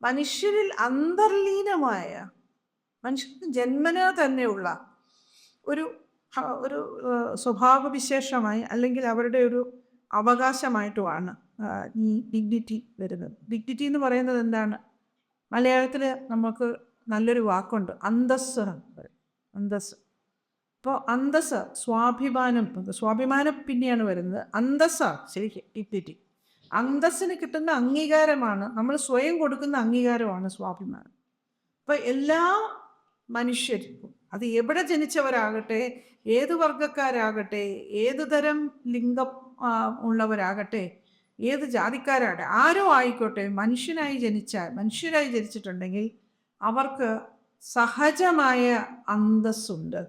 മനുഷ്യരിൽ അന്തർലീനമായ, മനുഷ്യന് ജന്മന തന്നെയുള്ള ഒരു ഒരു സ്വഭാവവിശേഷമായി അല്ലെങ്കിൽ അവരുടെ ഒരു അവകാശമായിട്ടുമാണ് ഈ ഡിഗ്നിറ്റി വരുന്നത്. ഡിഗ്നിറ്റി എന്ന് പറയുന്നത് എന്താണ്? മലയാളത്തിൽ നമുക്ക് നല്ലൊരു വാക്കുണ്ട്, അന്തസ്സ് എന്ന് പറയും. അന്തസ്സ്. അപ്പോൾ അന്തസ്സ്, സ്വാഭിമാനം. സ്വാഭിമാനം പിന്നെയാണ് വരുന്നത്. അന്തസ്സാണ് ശരിക്കും ഡിഗ്നിറ്റി. അന്തസ്സിന് കിട്ടുന്ന അംഗീകാരമാണ്, നമ്മൾ സ്വയം കൊടുക്കുന്ന അംഗീകാരമാണ് സ്വാഭിമാനം. അപ്പോൾ എല്ലാ മനുഷ്യർക്കും, അത് എവിടെ ജനിച്ചവരാകട്ടെ, ഏത് വർഗക്കാരാകട്ടെ, ഏത് തരം ലിംഗം ഉള്ളവരാകട്ടെ, ഏത് ജാതിക്കാരാകട്ടെ, ആരോ ആയിക്കോട്ടെ, മനുഷ്യരായി ജനിച്ചിട്ടുണ്ടെങ്കിൽ അവർക്ക് സഹജമായ അന്തസ്സുണ്ട്.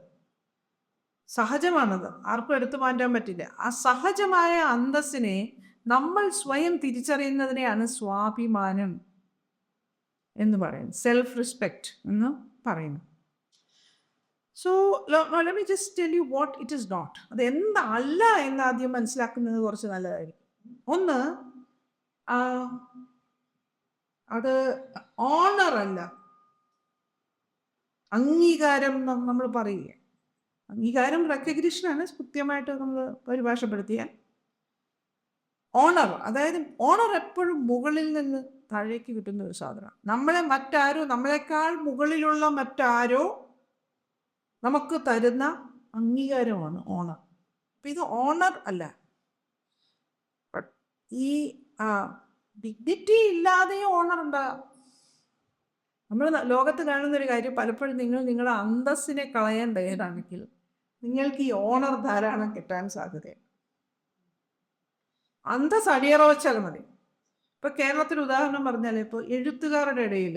സഹജമാണത്, ആർക്കും എടുത്തു മാറ്റാൻ പറ്റില്ല. ആ സഹജമായ അന്തസ്സിനെ നമ്മൾ സ്വയം തിരിച്ചറിയുന്നതിനെയാണ് സ്വാഭിമാനം എന്ന് പറയുന്നത്, സെൽഫ് റെസ്പെക്റ്റ് എന്ന് പറയുന്നു. So let me just tell you what it is not. അത് എന്തല്ല എന്ന് ആദ്യം മനസ്സിലാക്കുന്നത് കുറച്ച് നല്ലതായിരിക്കും. ഒന്ന്, അത് ഓണർ അല്ല, അംഗീകാരം നമ്മൾ പറയുക. അംഗീകാരം റെക്കഗ്നിഷനാണ്, കൃത്യമായിട്ട് നമ്മൾ പരിഭാഷപ്പെടുത്തിയാൽ. ഓണർ, അതായത് ഓണർ എപ്പോഴും മുകളിൽ നിന്ന് താഴേക്ക് കിട്ടുന്ന ഒരു സാധനമാണ്. നമ്മളെക്കാൾ മുകളിലുള്ള മറ്റാരോ നമുക്ക് തരുന്ന അംഗീകാരമാണ് ഓണർ. അപ്പം ഇത് ഓണർ അല്ല. ഈ ഡിഗ്നിറ്റി ഇല്ലാതെയും ഓണർ ഉണ്ടാകാം. നമ്മൾ ലോകത്ത് കാണുന്നൊരു കാര്യം, പലപ്പോഴും നിങ്ങളുടെ അന്തസ്സിനെ കളയാൻ തയ്യാറാണെങ്കിൽ നിങ്ങൾക്ക് ഈ ഓണർ ധാരാളം കിട്ടാൻ സാധ്യതയാണ്. അന്തസ് അടിയറ വെച്ചാൽ മതി. ഇപ്പം കേരളത്തിൽ ഉദാഹരണം പറഞ്ഞാൽ, ഇപ്പോൾ എഴുത്തുകാരുടെ ഇടയിൽ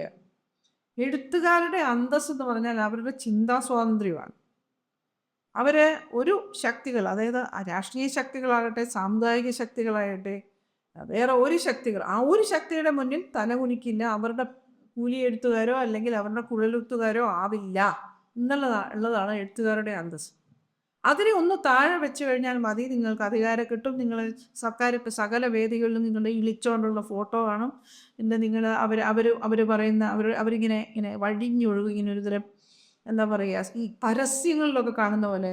എഴുത്തുകാരുടെ അന്തസ് എന്ന് പറഞ്ഞാൽ അവരുടെ ചിന്താ സ്വാതന്ത്ര്യമാണ്. അവരെ ഒരു ശക്തികൾ, അതായത് രാഷ്ട്രീയ ശക്തികളാകട്ടെ, സാമുദായിക ശക്തികളാകട്ടെ, വേറെ ഒരു ശക്തികൾ, ആ ഒരു ശക്തിയുടെ മുന്നിൽ തലകുനിക്കില്ല. അവരുടെ കൂലി എഴുത്തുകാരോ അല്ലെങ്കിൽ അവരുടെ കുഴലെഴുത്തുകാരോ ആവില്ല ഉള്ളതാണ് എഴുത്തുകാരുടെ അന്തസ്. അതിനെ ഒന്ന് താഴെ വെച്ച് കഴിഞ്ഞാൽ മതി, നിങ്ങൾക്ക് അധികാരം കിട്ടും. നിങ്ങൾ സകല വേദികളിലും നിങ്ങളുടെ ഇളിച്ചുകൊണ്ടുള്ള ഫോട്ടോ കാണും. പിന്നെ നിങ്ങൾ അവർ പറയുന്ന അവരിങ്ങനെ വഴിഞ്ഞൊഴുകും. ഇങ്ങനെ ഒരു തരം എന്താ പറയുക, ഈ പരസ്യങ്ങളിലൊക്കെ കാണുന്ന പോലെ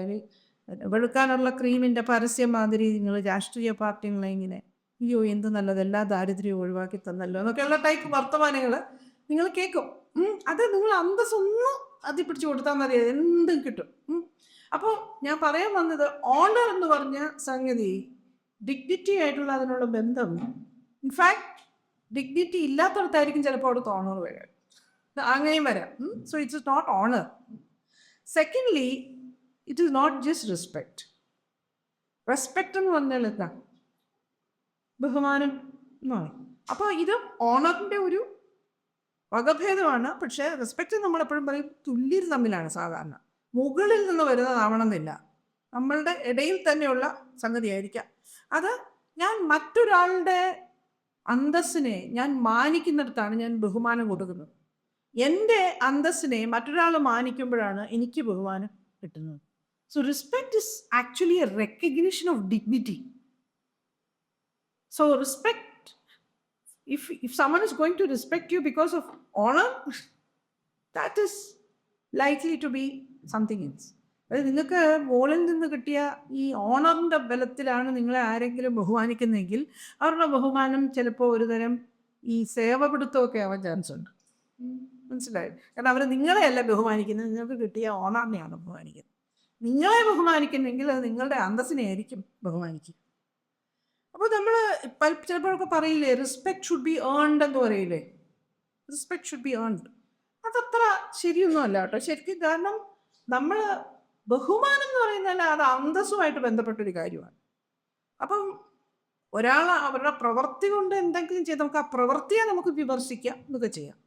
വെളുക്കാനുള്ള ക്രീമിൻ്റെ പരസ്യം മാതിരി നിങ്ങൾ രാഷ്ട്രീയ പാർട്ടികളെ ഇങ്ങനെ, അയ്യോ എന്ത് നല്ലത്, എല്ലാ ദാരിദ്ര്യവും ഒഴിവാക്കി തന്നല്ലോ എന്നൊക്കെയുള്ള ടൈപ്പ് വർത്തമാനങ്ങൾ നിങ്ങൾ കേൾക്കും. അത് നിങ്ങൾ അന്തസ്സൊന്നും അതി പിടിച്ചു കൊടുത്താൽ മതി, എന്തും കിട്ടും. അപ്പോൾ ഞാൻ പറയാൻ വന്നത്, ഓണർ എന്ന് പറഞ്ഞ സംഗതി ഡിഗ്നിറ്റി ആയിട്ടുള്ള അതിനുള്ള ബന്ധം, ഇൻഫാക്ട് ഡിഗ്നിറ്റി ഇല്ലാത്തടത്തായിരിക്കും ചിലപ്പോൾ അവിടുത്തെ ഓണർ വരാം, അങ്ങനെയും വരാം. So it's not honour. Secondly, it is not just respect. Respect എന്ന് പറഞ്ഞാൽ എന്താ? ബഹുമാനം എന്നാണ്. അപ്പോൾ ഇത് ഓണറിൻ്റെ ഒരു വകഭേദമാണ്. പക്ഷേ റെസ്പെക്റ്റ് നമ്മളെപ്പോഴും പറയും തുല്യർ തമ്മിലാണ് സാധാരണ, മുകളിൽ നിന്ന് വരുന്നതാവണമെന്നില്ല, നമ്മളുടെ ഇടയിൽ തന്നെയുള്ള സംഗതിയായിരിക്കാം. അത് ഞാൻ മറ്റൊരാളുടെ അന്തസ്സിനെ ഞാൻ മാനിക്കുന്നിടത്താണ് ഞാൻ ബഹുമാനം കൊടുക്കുന്നത്. എൻ്റെ അന്തസ്സിനെ മറ്റൊരാൾ മാനിക്കുമ്പോഴാണ് എനിക്ക് ബഹുമാനം കിട്ടുന്നത്. So respect is actually A recognition of dignity. So respect, if someone is going to respect you because of honor, that is likely to be something else. അതായത് നിങ്ങൾക്ക് മുകളിൽ നിന്ന് കിട്ടിയ ഈ ഓണറിൻ്റെ ബലത്തിലാണ് നിങ്ങളെ ആരെങ്കിലും ബഹുമാനിക്കുന്നതെങ്കിൽ അവരുടെ ബഹുമാനം ചിലപ്പോൾ ഒരുതരം ഈ സേവപിടുത്തമൊക്കെ ആവാൻ ചാൻസ് ഉണ്ട്. മനസ്സിലായി? കാരണം അവർ നിങ്ങളെയല്ല ബഹുമാനിക്കുന്നത്, നിങ്ങൾക്ക് കിട്ടിയ ഓണറിനെയാണ് ബഹുമാനിക്കുന്നത്. നിങ്ങളെ ബഹുമാനിക്കുന്നെങ്കിൽ അത് നിങ്ങളുടെ അന്തസ്സിനെ ആയിരിക്കും ബഹുമാനിക്കുക. അപ്പോൾ നമ്മൾ ചിലപ്പോഴൊക്കെ പറയില്ലേ, റെസ്പെക്ട് ഷുഡ് ബി ഏൺഡ് എന്ന് പറയില്ലേ? Respect should be earned. അതത്ര ശരിയൊന്നും അല്ല കേട്ടോ ശരിക്കും. കാരണം നമ്മൾ ബഹുമാനം എന്ന് പറയുന്നത് അത് അന്തസ്സുമായിട്ട് ബന്ധപ്പെട്ടൊരു കാര്യമാണ്. അപ്പം ഒരാൾ അവരുടെ പ്രവൃത്തി കൊണ്ട് എന്തെങ്കിലും ചെയ്ത് നമുക്ക് ആ പ്രവൃത്തിയെ നമുക്ക് വിമർശിക്കാം, എന്നൊക്കെ ചെയ്യാം.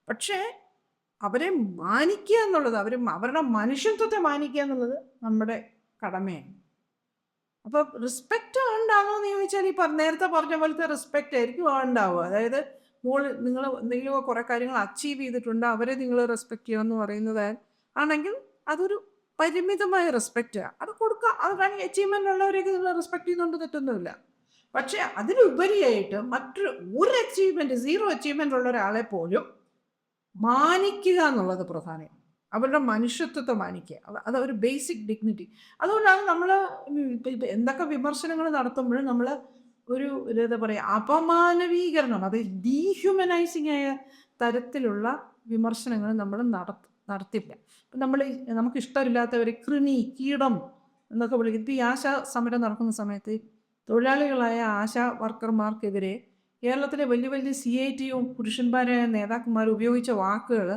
പക്ഷേ അവരെ മാനിക്കുക എന്നുള്ളത്, അവരുടെ മനുഷ്യത്വത്തെ മാനിക്കുക എന്നുള്ളത് നമ്മുടെ കടമയാണ്. അപ്പോൾ റെസ്പെക്റ്റ് ഏൺഡാണോ എന്ന് ചോദിച്ചാൽ ഈ നേരത്തെ പറഞ്ഞ പോലത്തെ റെസ്പെക്റ്റ് ആയിരിക്കും ഏൺഡാവുക. അതായത് നിങ്ങൾ എന്തെങ്കിലും കുറേ കാര്യങ്ങൾ അച്ചീവ് ചെയ്തിട്ടുണ്ട്, അവരെ നിങ്ങൾ റെസ്പെക്റ്റ് ചെയ്യുമെന്ന് പറയുന്നത് ആണെങ്കിൽ അതൊരു പരിമിതമായ റെസ്പെക്റ്റാണ്. അത് കൊടുക്കുക. അത് അച്ചീവ്മെൻ്റ് ഉള്ളവരെയൊക്കെ നിങ്ങൾ റെസ്പെക്റ്റ് ചെയ്യുന്നുണ്ട്, തെറ്റൊന്നുമില്ല. പക്ഷെ അതിലുപരിയായിട്ട് ഒരു അച്ചീവ്മെന്റ്, 0 അച്ചീവ്മെന്റ് ഉള്ള ഒരാളെ പോലും മാനിക്കുക എന്നുള്ളത് പ്രധാനം. അവരുടെ മനുഷ്യത്വത്തെ മാനിക്കുക, അത് ഒരു ബേസിക് ഡിഗ്നിറ്റി. അതുകൊണ്ടാണ് നമ്മൾ എന്തൊക്കെ വിമർശനങ്ങൾ നടത്തുമ്പോഴും നമ്മൾ ഒരു എന്താ പറയുക, അപമാനവീകരണം, അത് ഡീഹ്യൂമനൈസിങ് ആയ തരത്തിലുള്ള വിമർശനങ്ങൾ നമ്മൾ നടത്തില്ല. ഇപ്പം നമുക്ക് ഇഷ്ടമില്ലാത്തവർ കൃമി, കീടം എന്നൊക്കെ വിളിക്കും. ഇപ്പം ഈ ആശാ സമരം നടക്കുന്ന സമയത്ത് തൊഴിലാളികളായ ആശാ വർക്കർമാർക്കെതിരെ കേരളത്തിലെ വലിയ വലിയ CITയും പുരുഷന്മാരായ നേതാക്കന്മാർ ഉപയോഗിച്ച വാക്കുകൾ,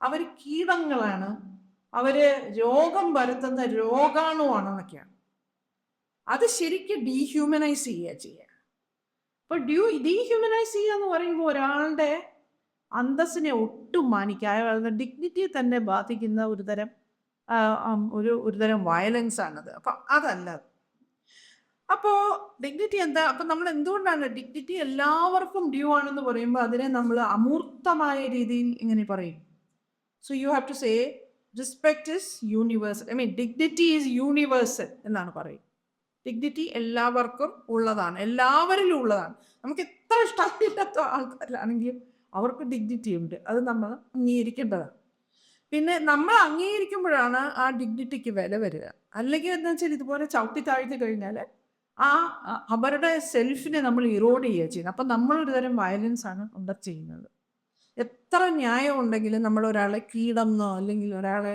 അവർ കീടങ്ങളാണ്, അവര് രോഗം പരത്തുന്ന രോഗാണുവാണെന്നൊക്കെയാണ്. അത് ശരിക്കും ഡീഹ്യൂമനൈസ് ചെയ്യുക. അപ്പോൾ ഡീഹ്യൂമനൈസ് ചെയ്യുക എന്ന് പറയുമ്പോൾ ഒരാളുടെ അന്തസ്സിനെ ഒട്ടും മാനിക്കുക, ഡിഗ്നിറ്റിയെ തന്നെ ബാധിക്കുന്ന ഒരുതരം വയലൻസ് ആണത്. അപ്പം അതല്ല. അപ്പോൾ ഡിഗ്നിറ്റി എന്താ? അപ്പം നമ്മൾ എന്തുകൊണ്ടാണ് ഡിഗ്നിറ്റി എല്ലാവർക്കും ഡ്യൂ ആണെന്ന് പറയുമ്പോൾ അതിനെ നമ്മൾ അമൂർത്തമായ രീതിയിൽ ഇങ്ങനെ പറയും? So you have to say respect is universal. Dignity is universal എന്നാണ് പറയും. ഡിഗ്നിറ്റി എല്ലാവർക്കും ഉള്ളതാണ്, എല്ലാവരിലും ഉള്ളതാണ്. നമുക്ക് എത്ര ഇഷ്ടമില്ലാത്ത ആൾക്കാരിലാണെങ്കിലും അവർക്ക് ഡിഗ്നിറ്റി ഉണ്ട്, അത് നമ്മൾ അംഗീകരിക്കേണ്ടതാണ്. പിന്നെ നമ്മൾ അംഗീകരിക്കുമ്പോഴാണ് ആ ഡിഗ്നിറ്റിക്ക് വില വരിക. അല്ലെങ്കിൽ എന്താ വെച്ചാൽ ഇതുപോലെ ചവിട്ടി താഴ്ത്തി കഴിഞ്ഞാൽ അവരുടെ സെൽഫിനെ നമ്മൾ ഇറോഡ് ചെയ്യുക ചെയ്യുന്നത്. അപ്പം നമ്മളൊരു തരം വയലൻസ് ആണ് ചെയ്യുന്നത്. എത്ര ന്യായം ഉണ്ടെങ്കിലും നമ്മൾ ഒരാളെ കീടമെന്നോ അല്ലെങ്കിൽ ഒരാളെ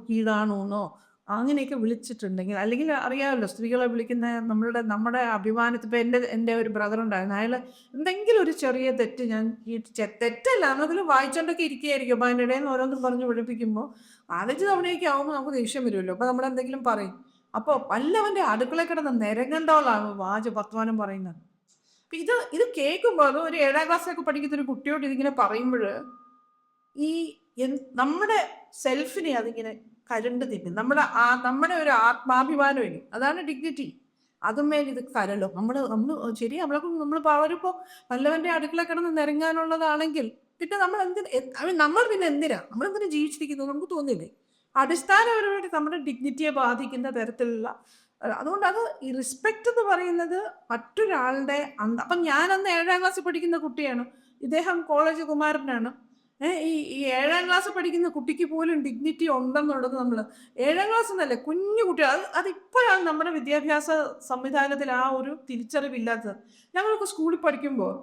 കീടാണുവെന്നോ അങ്ങനെയൊക്കെ വിളിച്ചിട്ടുണ്ടെങ്കിൽ, അല്ലെങ്കിൽ അറിയാമല്ലോ സ്ത്രീകളെ വിളിക്കുന്ന നമ്മുടെ അഭിമാനത്തിൽ. ഇപ്പം എൻ്റെ ഒരു ബ്രദർ ഉണ്ടായിരുന്നു, അയാൾ എന്തെങ്കിലും ഒരു ചെറിയ തെറ്റ്, തെറ്റല്ല എന്നതിൽ വായിച്ചുകൊണ്ടൊക്കെ ഇരിക്കുകയായിരിക്കും, അപ്പം അതിൻ്റെ ഇടയിൽ നിന്ന് ഓരോന്നും പറഞ്ഞ് വിളിപ്പിക്കുമ്പോൾ 4-5 തവണയൊക്കെ ആകുമ്പോൾ നമുക്ക് ദേഷ്യം വരുമല്ലോ. അപ്പോൾ നമ്മളെന്തെങ്കിലും പറയും. അപ്പോൾ വല്ലവൻ്റെ അടുക്കളയിൽ കിടന്ന് നിരങ്ങണ്ടോളാണ് വർത്തമാനം പറയുന്നത്. അപ്പം ഇത് കേൾക്കുമ്പോൾ, അത് ഒരു 7ാം ക്ലാസ്സിലൊക്കെ പഠിക്കുന്ന ഒരു കുട്ടിയോട് ഇതിങ്ങനെ പറയുമ്പോൾ നമ്മുടെ സെൽഫിനെ അതിങ്ങനെ കരണ്ട് തിന്നും. നമ്മുടെ ഒരു ആത്മാഭിമാനം ഇനി, അതാണ് ഡിഗ്നിറ്റി. അതുമേൽ ഇത് കരലോ നമ്മൾ ശരി, നമ്മൾ അവരിപ്പോൾ വല്ലവൻ്റെ അടുക്കള കിടന്ന് നിരങ്ങാനുള്ളതാണെങ്കിൽ പിന്നെ നമ്മൾ പിന്നെ നമ്മളെന്തിനാ ജീവിച്ചിരിക്കുന്നത്? നമുക്ക് തോന്നില്ലേ? അടിസ്ഥാനപരമായിട്ട് നമ്മുടെ ഡിഗ്നിറ്റിയെ ബാധിക്കുന്ന തരത്തിലുള്ള. അതുകൊണ്ട് ഈ റെസ്പെക്റ്റ് എന്ന് പറയുന്നത് മറ്റൊരാളുടെ അപ്പം ഞാനന്ന് 7ാം ക്ലാസ്സിൽ പഠിക്കുന്ന കുട്ടിയാണ്, ഇദ്ദേഹം കോളേജ് കുമാരനാണ്. ഈ 7ാം ക്ലാസ് പഠിക്കുന്ന കുട്ടിക്ക് പോലും ഡിഗ്നിറ്റി ഉണ്ടെന്നുള്ളത് നമ്മൾ 7ാം ക്ലാസ് എന്നല്ല, കുഞ്ഞു കുട്ടികൾ, അതിപ്പോഴാണ് നമ്മുടെ വിദ്യാഭ്യാസ സംവിധാനത്തിൽ ആ ഒരു തിരിച്ചറിവില്ലാത്തത്. ഞങ്ങളൊക്കെ സ്കൂളിൽ പഠിക്കുമ്പോൾ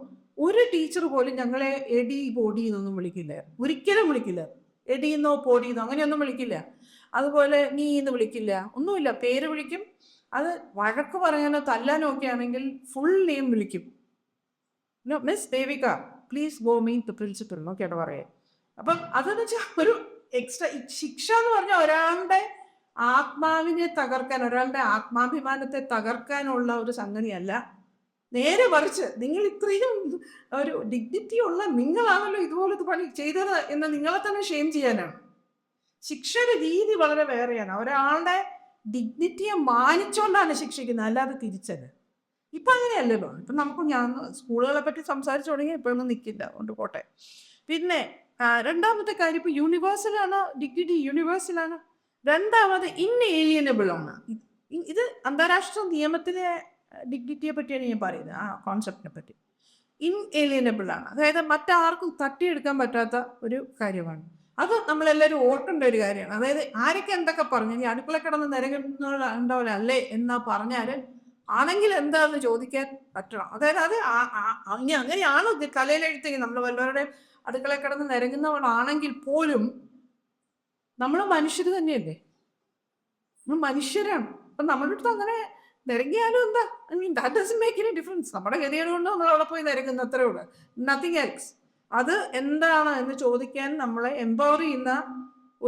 ഒരു ടീച്ചർ പോലും ഞങ്ങളെ എടി പൊടി എന്നൊന്നും വിളിക്കില്ല, ഒരിക്കലും വിളിക്കില്ല. എടിയെന്നോ പൊടിയെന്നോ അങ്ങനെയൊന്നും വിളിക്കില്ല. അതുപോലെ നീ എന്ന് വിളിക്കില്ല, ഒന്നുമില്ല. പേര് വിളിക്കും. അത് വഴക്ക് പറയാനോ തല്ലാനോ ഒക്കെ ആണെങ്കിൽ ഫുൾ നെയിം വിളിക്കും. Miss Devika please go meet the principal എന്നൊക്കെയാണ് പറയുക. അപ്പം അതെന്ന് വെച്ചാൽ ഒരു എക്സ്ട്രാ ശിക്ഷ എന്ന് പറഞ്ഞാൽ ഒരാളുടെ ആത്മാവിനെ തകർക്കാൻ, ഒരാളുടെ ആത്മാഭിമാനത്തെ തകർക്കാനുള്ള ഒരു സംഗതിയല്ല. നേരെ മറിച്ച് നിങ്ങൾ ഇത്രയും ഒരു ഡിഗ്നിറ്റി ഉള്ള നിങ്ങളാണല്ലോ ഇതുപോലത്തെ പണി ചെയ്തത് എന്ന് നിങ്ങളെ തന്നെ ഷെയിം ചെയ്യാനാണ്. ശിക്ഷയുടെ രീതി വളരെ വേറെയാണ്. ഒരാളുടെ ഡിഗ്നിറ്റിയെ മാനിച്ചുകൊണ്ടാണ് ശിക്ഷിക്കുന്നത്, അല്ലാതെ തിരിച്ചത്. ഇപ്പം അങ്ങനെയല്ലല്ലോ. ഇപ്പം ഞാൻ സ്കൂളുകളെ പറ്റി സംസാരിച്ചു തുടങ്ങി, ഇപ്പോഴൊന്നും നിൽക്കില്ല, കൊണ്ട് പോട്ടെ. പിന്നെ രണ്ടാമത്തെ കാര്യം, ഇപ്പോൾ യൂണിവേഴ്സലാണ് ഡിഗ്നിറ്റി, യൂണിവേഴ്സലാണ്. രണ്ടാമത് ഇൻഏലിയനബിൾ ആണ്. ഇത് അന്താരാഷ്ട്ര നിയമത്തിലെ ഡിഗ്നിറ്റിയെ പറ്റിയാണ് ഞാൻ പറയുന്നത്, ആ കോൺസെപ്റ്റിനെ പറ്റി. ഇൻഏലിയനബിൾ ആണ്, അതായത് മറ്റാർക്കും തട്ടിയെടുക്കാൻ പറ്റാത്ത ഒരു കാര്യമാണ്. അത് നമ്മളെല്ലാവരും ഓർക്കേണ്ട ഒരു കാര്യമാണ്. അതായത് ആരൊക്കെ എന്തൊക്കെ പറഞ്ഞു, ഈ അടുക്കള കിടന്ന് നിരങ്ങുന്നവരല്ലേ എന്നാ പറഞ്ഞാൽ ആണെങ്കിൽ എന്താണെന്ന് ചോദിക്കാൻ പറ്റണം. അതായത് അങ്ങനെയാണോ കലയിലെഴുത്തെങ്കിൽ, നമ്മൾ വല്ലവരുടെ അടുക്കള കിടന്ന് നിരങ്ങുന്നവളാണെങ്കിൽ പോലും നമ്മൾ മനുഷ്യർ തന്നെയല്ലേ, നമ്മൾ മനുഷ്യരാണ്. അപ്പം നമ്മളുടെ അടുത്ത് അങ്ങനെ നിരങ്ങിയാലും എന്താ, that doesn't make any difference. നമ്മുടെ ഗതികേട് കൊണ്ട് നമ്മൾ അവിടെ പോയി നിരങ്ങുന്ന അത്രേ ഉള്ളൂ, നത്തിങ് എൽസ്. അത് എന്താണ് എന്ന് ചോദിക്കാൻ നമ്മളെ എംപവർ ചെയ്യുന്ന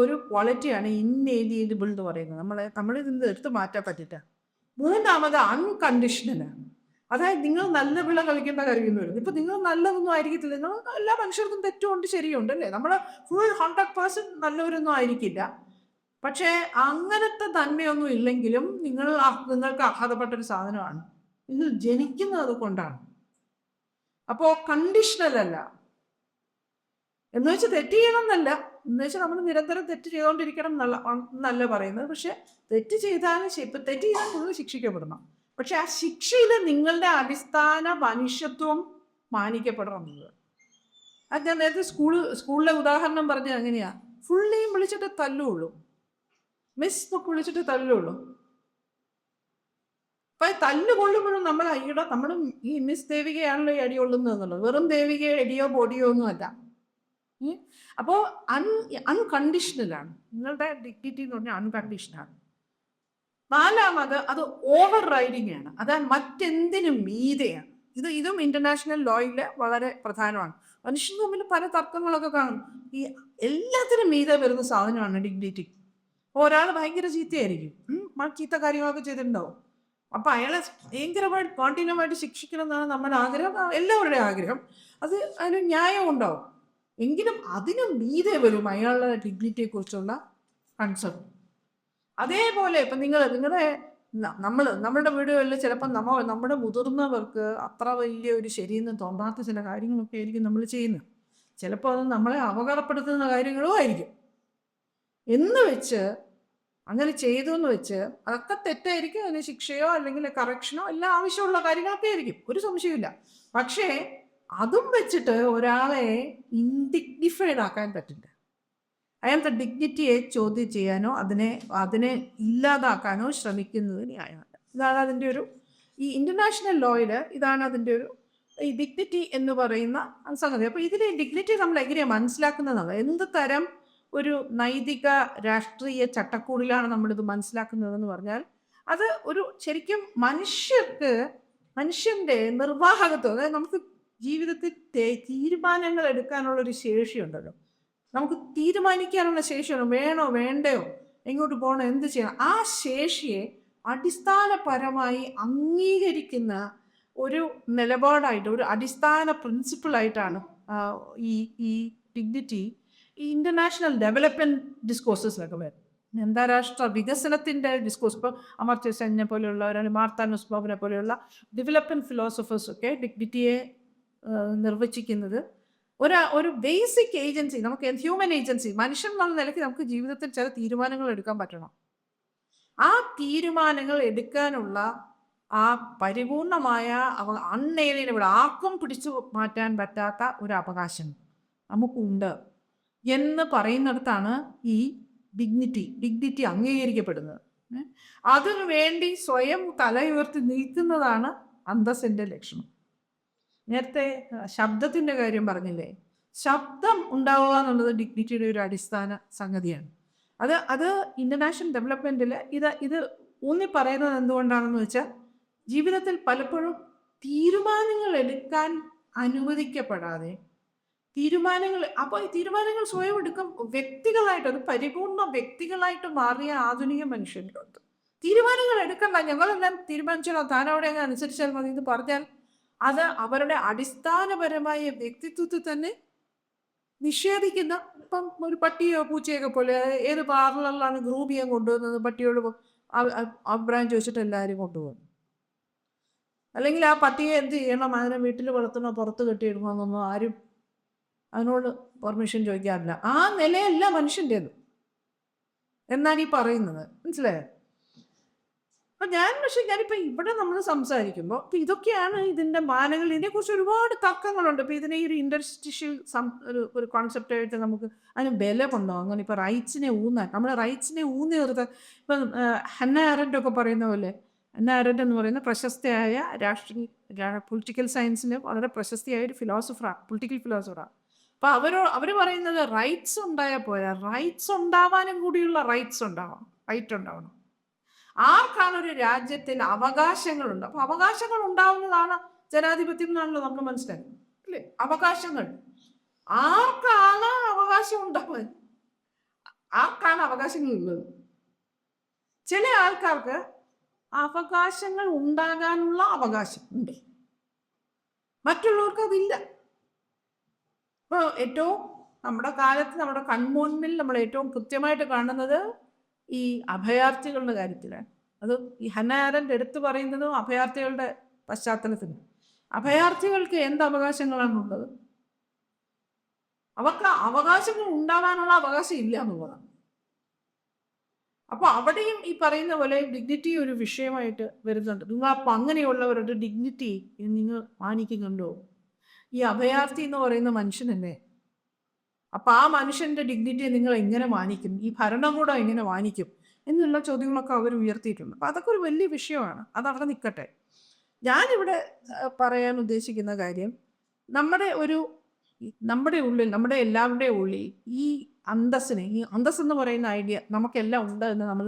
ഒരു ക്വാളിറ്റിയാണ് ഇൻഏലിയനബിൾ എന്ന് പറയുന്നത്. നമ്മളിത് എടുത്ത് മാറ്റാൻ പറ്റില്ല. മൂന്നാമത് അൺകണ്ടീഷണലാണ്. അതായത് നിങ്ങൾ നല്ല പിള്ള കളിക്കേണ്ട കഴിയുന്നവരും, ഇപ്പം നിങ്ങൾ നല്ലതൊന്നും ആയിരിക്കത്തില്ല. നിങ്ങൾ എല്ലാ മനുഷ്യർക്കും തെറ്റുമുണ്ട് ശരിയുണ്ട് അല്ലേ, നമ്മൾ ഫുൾ 100% നല്ലവരൊന്നും ആയിരിക്കില്ല. പക്ഷേ അങ്ങനത്തെ നന്മയൊന്നും ഇല്ലെങ്കിലും നിങ്ങൾക്ക് അർഹതപ്പെട്ടൊരു സാധനമാണ്, നിങ്ങൾ ജനിക്കുന്നത് കൊണ്ടാണ്. അപ്പോൾ കണ്ടീഷണൽ അല്ല എന്ന് വെച്ചാൽ തെറ്റ് ചെയ്യണം എന്നല്ല, എന്ന് വെച്ചാൽ നമ്മൾ നിരന്തരം തെറ്റ് ചെയ്തുകൊണ്ടിരിക്കണം എന്നല്ല പറയുന്നത്. പക്ഷെ തെറ്റ് ചെയ്താലും തെറ്റ് ചെയ്താൽ കൂടുതൽ ശിക്ഷിക്കപ്പെടണം. പക്ഷെ ആ ശിക്ഷയിൽ നിങ്ങളുടെ അടിസ്ഥാന മനുഷ്യത്വം മാനിക്കപ്പെടണമെന്നത്. അത് ഞാൻ നേരത്തെ സ്കൂളിലെ ഉദാഹരണം പറഞ്ഞത് അങ്ങനെയാ. ഫുൾ നെയിം വിളിച്ചിട്ട് തല്ലുള്ളൂ, മിസ് ഒക്കെ വിളിച്ചിട്ട് തല്ലുള്ളൂ. അപ്പൊ തല്ല് കൊള്ളുമ്പോഴും നമ്മൾ അയ്യടോ നമ്മളും ഈ മിസ് ദേവികയാണല്ലോ ഈ അടി കൊള്ളുന്നത് എന്നുള്ളത്. വെറും ദേവിക അടിയോ ബോഡിയോ ഒന്നും അല്ല. അപ്പോൾ അൺകണ്ടീഷണലാണ്. നിങ്ങളുടെ ഡിഗ്നിറ്റി എന്ന് പറഞ്ഞാൽ അൺകണ്ടീഷണലാണ്. നാലാമത് അത് ഓവർ റൈഡിങ് ആണ്. അത് മറ്റെന്തിനും മീതെയാണ്. ഇതും ഇന്റർനാഷണൽ ലോയിൽ വളരെ പ്രധാനമാണ്. മനുഷ്യന് തമ്മിൽ പല തർക്കങ്ങളൊക്കെ കാണും. ഈ എല്ലാത്തിനും മീതെ വരുന്ന സാധനമാണ് ഡിഗ്നിറ്റി. ഒരാൾ ഭയങ്കര ചീത്തയായിരിക്കും, ചീത്ത കാര്യങ്ങളൊക്കെ ചെയ്തിട്ടുണ്ടാവും. അപ്പൊ അയാളെ ഭയങ്കരമായിട്ട് കോണ്ടിന്യൂമായിട്ട് ശിക്ഷിക്കണം എന്നാണ് നമ്മുടെ ആഗ്രഹം, എല്ലാവരുടെയും ആഗ്രഹം. അതിന് ന്യായം ഉണ്ടാവും. എങ്കിലും അതിനും മീതെ വരും അയാളുടെ ഡിഗ്നിറ്റിയെ കുറിച്ചുള്ള കൺസേൺ. അതേപോലെ ഇപ്പം നമ്മളുടെ വീടുകളിൽ ചിലപ്പോൾ നമ്മുടെ മുതിർന്നവർക്ക് അത്ര വലിയ ഒരു ശരിയെന്ന് തോന്നാത്ത ചില കാര്യങ്ങളൊക്കെ ആയിരിക്കും നമ്മൾ ചെയ്യുന്നത്. ചിലപ്പോൾ അത് നമ്മളെ അപകടപ്പെടുത്തുന്ന കാര്യങ്ങളും ആയിരിക്കും. എന്ന് വെച്ച് അങ്ങനെ ചെയ്തു എന്ന് വെച്ച് അതൊക്കെ തെറ്റായിരിക്കും. അതിന് ശിക്ഷയോ അല്ലെങ്കിൽ കറക്ഷനോ എല്ലാം ആവശ്യമുള്ള കാര്യങ്ങളൊക്കെ ആയിരിക്കും, ഒരു സംശയമില്ല. പക്ഷേ അതും വെച്ചിട്ട് ഒരാളെ ഇൻഡിഗ്നിഫൈഡ് ആക്കാൻ പറ്റില്ല. അയാളുടെ ഡിഗ്നിറ്റിയെ ചോദ്യം ചെയ്യാനോ അതിനെ ഇല്ലാതാക്കാനോ ശ്രമിക്കുന്നത് ന്യായമല്ല. ഇതാണ് അതിൻ്റെ ഈ ഇന്റർനാഷണൽ ലോയിൽ ഇതാണ് അതിൻ്റെ ഈ ഡിഗ്നിറ്റി എന്ന് പറയുന്ന സംഗതി. അപ്പോൾ ഇതിലെ ഡിഗ്നിറ്റി നമ്മൾ എങ്ങനെയാണ് മനസ്സിലാക്കുന്നതാണ്? എന്ത് തരം ഒരു നൈതിക രാഷ്ട്രീയ ചട്ടക്കൂടിലാണ് നമ്മളിത് മനസ്സിലാക്കുന്നതെന്ന് പറഞ്ഞാൽ, അത് ശരിക്കും മനുഷ്യൻ്റെ നിർവാഹകത്വം, അതായത് നമുക്ക് ജീവിതത്തിൽ തീരുമാനങ്ങൾ എടുക്കാനുള്ളൊരു ശേഷിയുണ്ടല്ലോ. നമുക്ക് തീരുമാനിക്കാനുള്ള ശേഷിയാണ്. വേണോ വേണ്ടയോ, എങ്ങോട്ട് പോകണോ, എന്ത് ചെയ്യണം, ആ ശേഷിയെ അടിസ്ഥാനപരമായി അംഗീകരിക്കുന്ന ഒരു നിലപാടായിട്ട്, ഒരു അടിസ്ഥാന പ്രിൻസിപ്പിളായിട്ടാണ് ഈ ഡിഗ്നിറ്റി ഈ ഇന്റർനാഷണൽ ഡെവലപ്മെന്റ് ഡിസ്കോഴ്സസിലൊക്കെ വരും. അന്താരാഷ്ട്ര വികസനത്തിൻ്റെ ഡിസ്കോഴ്സ്. ഇപ്പോൾ അമർത്യ സെന്നെ പോലെയുള്ളവർ, മാർത്താ നുസ്ബോവിനെ പോലെയുള്ള ഡെവലപ്മെന്റ് ഫിലോസഫേഴ്സൊക്കെ ഡിഗ്നിറ്റിയെ നിർവചിക്കുന്നത് ഒരു ബേസിക് ഏജൻസി, നമുക്ക് ഹ്യൂമൻ ഏജൻസി, മനുഷ്യൻ എന്നുള്ള നിലയ്ക്ക് നമുക്ക് ജീവിതത്തിൽ ചില തീരുമാനങ്ങൾ എടുക്കാൻ പറ്റണം. ആ തീരുമാനങ്ങൾ എടുക്കാനുള്ള ആ പരിപൂർണമായ അൺഎലിയനബിൾ, ആർക്കും പിടിച്ചു മാറ്റാൻ പറ്റാത്ത ഒരു അവകാശം നമുക്കുണ്ട് എന്ന് പറയുന്നിടത്താണ് ഈ ഡിഗ്നിറ്റി അംഗീകരിക്കപ്പെടുന്നത്. അതിനു വേണ്ടി സ്വയം തലയുയർത്തി നിൽക്കുന്നതാണ് അന്തസ്സിൻ്റെ ലക്ഷണം. നേരത്തെ ശബ്ദത്തിൻ്റെ കാര്യം പറഞ്ഞില്ലേ, ശബ്ദം ഉണ്ടാവുക എന്നുള്ളത് ഡിഗ്നിറ്റിയുടെ ഒരു അടിസ്ഥാന സംഗതിയാണ്. അത് ഇന്റർനാഷണൽ ഡെവലപ്മെൻറ്റിൽ ഇത് ഊന്നി പറയുന്നത് എന്തുകൊണ്ടാണെന്ന് വെച്ചാൽ, ജീവിതത്തിൽ പലപ്പോഴും തീരുമാനങ്ങൾ എടുക്കാൻ അനുവദിക്കപ്പെടാതെ അപ്പോൾ ഈ തീരുമാനങ്ങൾ സ്വയം എടുക്കും വ്യക്തികളായിട്ട്, അത് പരിപൂർണ വ്യക്തികളായിട്ട് മാറിയ ആധുനിക മനുഷ്യരുണ്ട്. തീരുമാനങ്ങൾ എടുക്കണ്ട, ഞങ്ങളെല്ലാം തീരുമാനിച്ചാലോ, താനവിടെ അങ്ങ് അനുസരിച്ചാൽ മതി എന്ന് പറഞ്ഞാൽ അത് അവരുടെ അടിസ്ഥാനപരമായ വ്യക്തിത്വത്തെ തന്നെ നിഷേധിക്കുന്ന. ഇപ്പം ഒരു പട്ടിയോ പൂച്ചയൊക്കെ പോലെ ഏത് പാർലറിലാണ് ഗ്രൂപ്പ് ചെയ്യാൻ കൊണ്ടുവന്നത്, പട്ടിയോട് അഭിപ്രായം ചോദിച്ചിട്ട് എല്ലാവരും കൊണ്ടുപോകും. അല്ലെങ്കിൽ ആ പട്ടിയെ എന്ത് ചെയ്യണം, അതിനെ വീട്ടിൽ വളർത്തണോ പുറത്ത് കെട്ടിയിടണമെന്നൊന്നും ആരും അതിനോട് പെർമിഷൻ ചോദിക്കാറില്ല. ആ നിലയല്ല മനുഷ്യൻ്റേത് എന്നാണ് ഈ പറയുന്നത്, മനസ്സിലായോ? അപ്പം ഞാനിപ്പോൾ ഇവിടെ നമ്മൾ സംസാരിക്കുമ്പോൾ ഇപ്പം ഇതൊക്കെയാണ് ഇതിൻ്റെ മാനങ്ങൾ. ഇതിനെക്കുറിച്ച് ഒരുപാട് തർക്കങ്ങളുണ്ട്. ഇപ്പം ഇതിനെ ഈ ഒരു ഇൻഡസ്ട്രിഷ്യൽ ഒരു കോൺസെപ്റ്റായിട്ട് നമുക്ക് അതിന് ബലമുണ്ടോ? അങ്ങനെ ഇപ്പോൾ റൈറ്റ്സിനെ നമ്മുടെ റൈറ്റ്സിനെ ഊന്നി നിർത്താൻ ഇപ്പം ഹന്ന ആരൻഡ് ഒക്കെ പറയുന്ന പോലെ, ഹന്ന ആരൻഡ് എന്ന് പറയുന്ന പ്രശസ്തയായ പൊളിറ്റിക്കൽ സയൻസിന് വളരെ പ്രശസ്തിയായ ഒരു പൊളിറ്റിക്കൽ ഫിലോസഫറാണ്. അപ്പം അവർ പറയുന്നത് റൈറ്റ്സ് ഉണ്ടായാൽ പോരാ, റൈറ്റ്സ് ഉണ്ടാവാനും കൂടിയുള്ള റൈറ്റ് ഉണ്ടാവണം. ആർക്കാണ് ഒരു രാജ്യത്തിൽ അവകാശങ്ങളുണ്ട്? അപ്പൊ അവകാശങ്ങൾ ഉണ്ടാവുന്നതാണ് ജനാധിപത്യം എന്നാണല്ലോ നമ്മൾ മനസ്സിലാക്കുന്നത്, അല്ലേ? അവകാശങ്ങൾ ആർക്കാണ് അവകാശം ഉണ്ടാവാൻ? ആർക്കാണ് അവകാശങ്ങൾ ഉള്ളത്? ചില ആൾക്കാർക്ക് അവകാശങ്ങൾ ഉണ്ടാകാനുള്ള അവകാശം ഉണ്ട്, മറ്റുള്ളവർക്ക് അതില്ല. ഇപ്പോൾ ഏറ്റവും നമ്മുടെ കാലത്ത് നമ്മുടെ കൺമുന്നിൽ നമ്മൾ ഏറ്റവും കൃത്യമായിട്ട് കാണുന്നത് ഈ അഭയാർത്ഥികളുടെ കാര്യത്തിലാണ്. അത് ഈ ഹന്ന ആരൻഡ് എടുത്തു പറയുന്നതും അഭയാർത്ഥികളുടെ പശ്ചാത്തലത്തിൽ. അഭയാർത്ഥികൾക്ക് എന്ത് അവകാശങ്ങളാണുള്ളത്? അവർക്ക് അവകാശങ്ങൾ ഉണ്ടാകാനുള്ള അവകാശം ഇല്ല എന്നുള്ളതാണ്. അപ്പോൾ അവിടെയും ഈ പറയുന്ന പോലെ ഡിഗ്നിറ്റി ഒരു വിഷയമായിട്ട് വരുന്നുണ്ട്. നിങ്ങൾ അപ്പം അങ്ങനെയുള്ളവരുടെ ഡിഗ്നിറ്റി നിങ്ങൾ മാനിക്കുന്നുണ്ടോ? ഈ അഭയാർത്ഥി എന്ന് പറയുന്ന മനുഷ്യനല്ലേ? അപ്പം ആ മനുഷ്യൻ്റെ ഡിഗ്നിറ്റിയെ നിങ്ങൾ എങ്ങനെ മാനിക്കും? ഈ ഭരണകൂടം എങ്ങനെ മാനിക്കും? എന്നുള്ള ചോദ്യങ്ങളൊക്കെ അവർ ഉയർത്തിയിട്ടുണ്ട്. അപ്പം അതൊക്കെ ഒരു വലിയ വിഷയമാണ്. അതവിടെ നിൽക്കട്ടെ. ഞാനിവിടെ പറയാൻ ഉദ്ദേശിക്കുന്ന കാര്യം, നമ്മുടെ ഉള്ളിൽ, നമ്മുടെ എല്ലാവരുടെയും ഉള്ളിൽ ഈ അന്തസ്സെന്ന് പറയുന്ന ഐഡിയ നമുക്കെല്ലാം ഉണ്ട് എന്ന് നമ്മൾ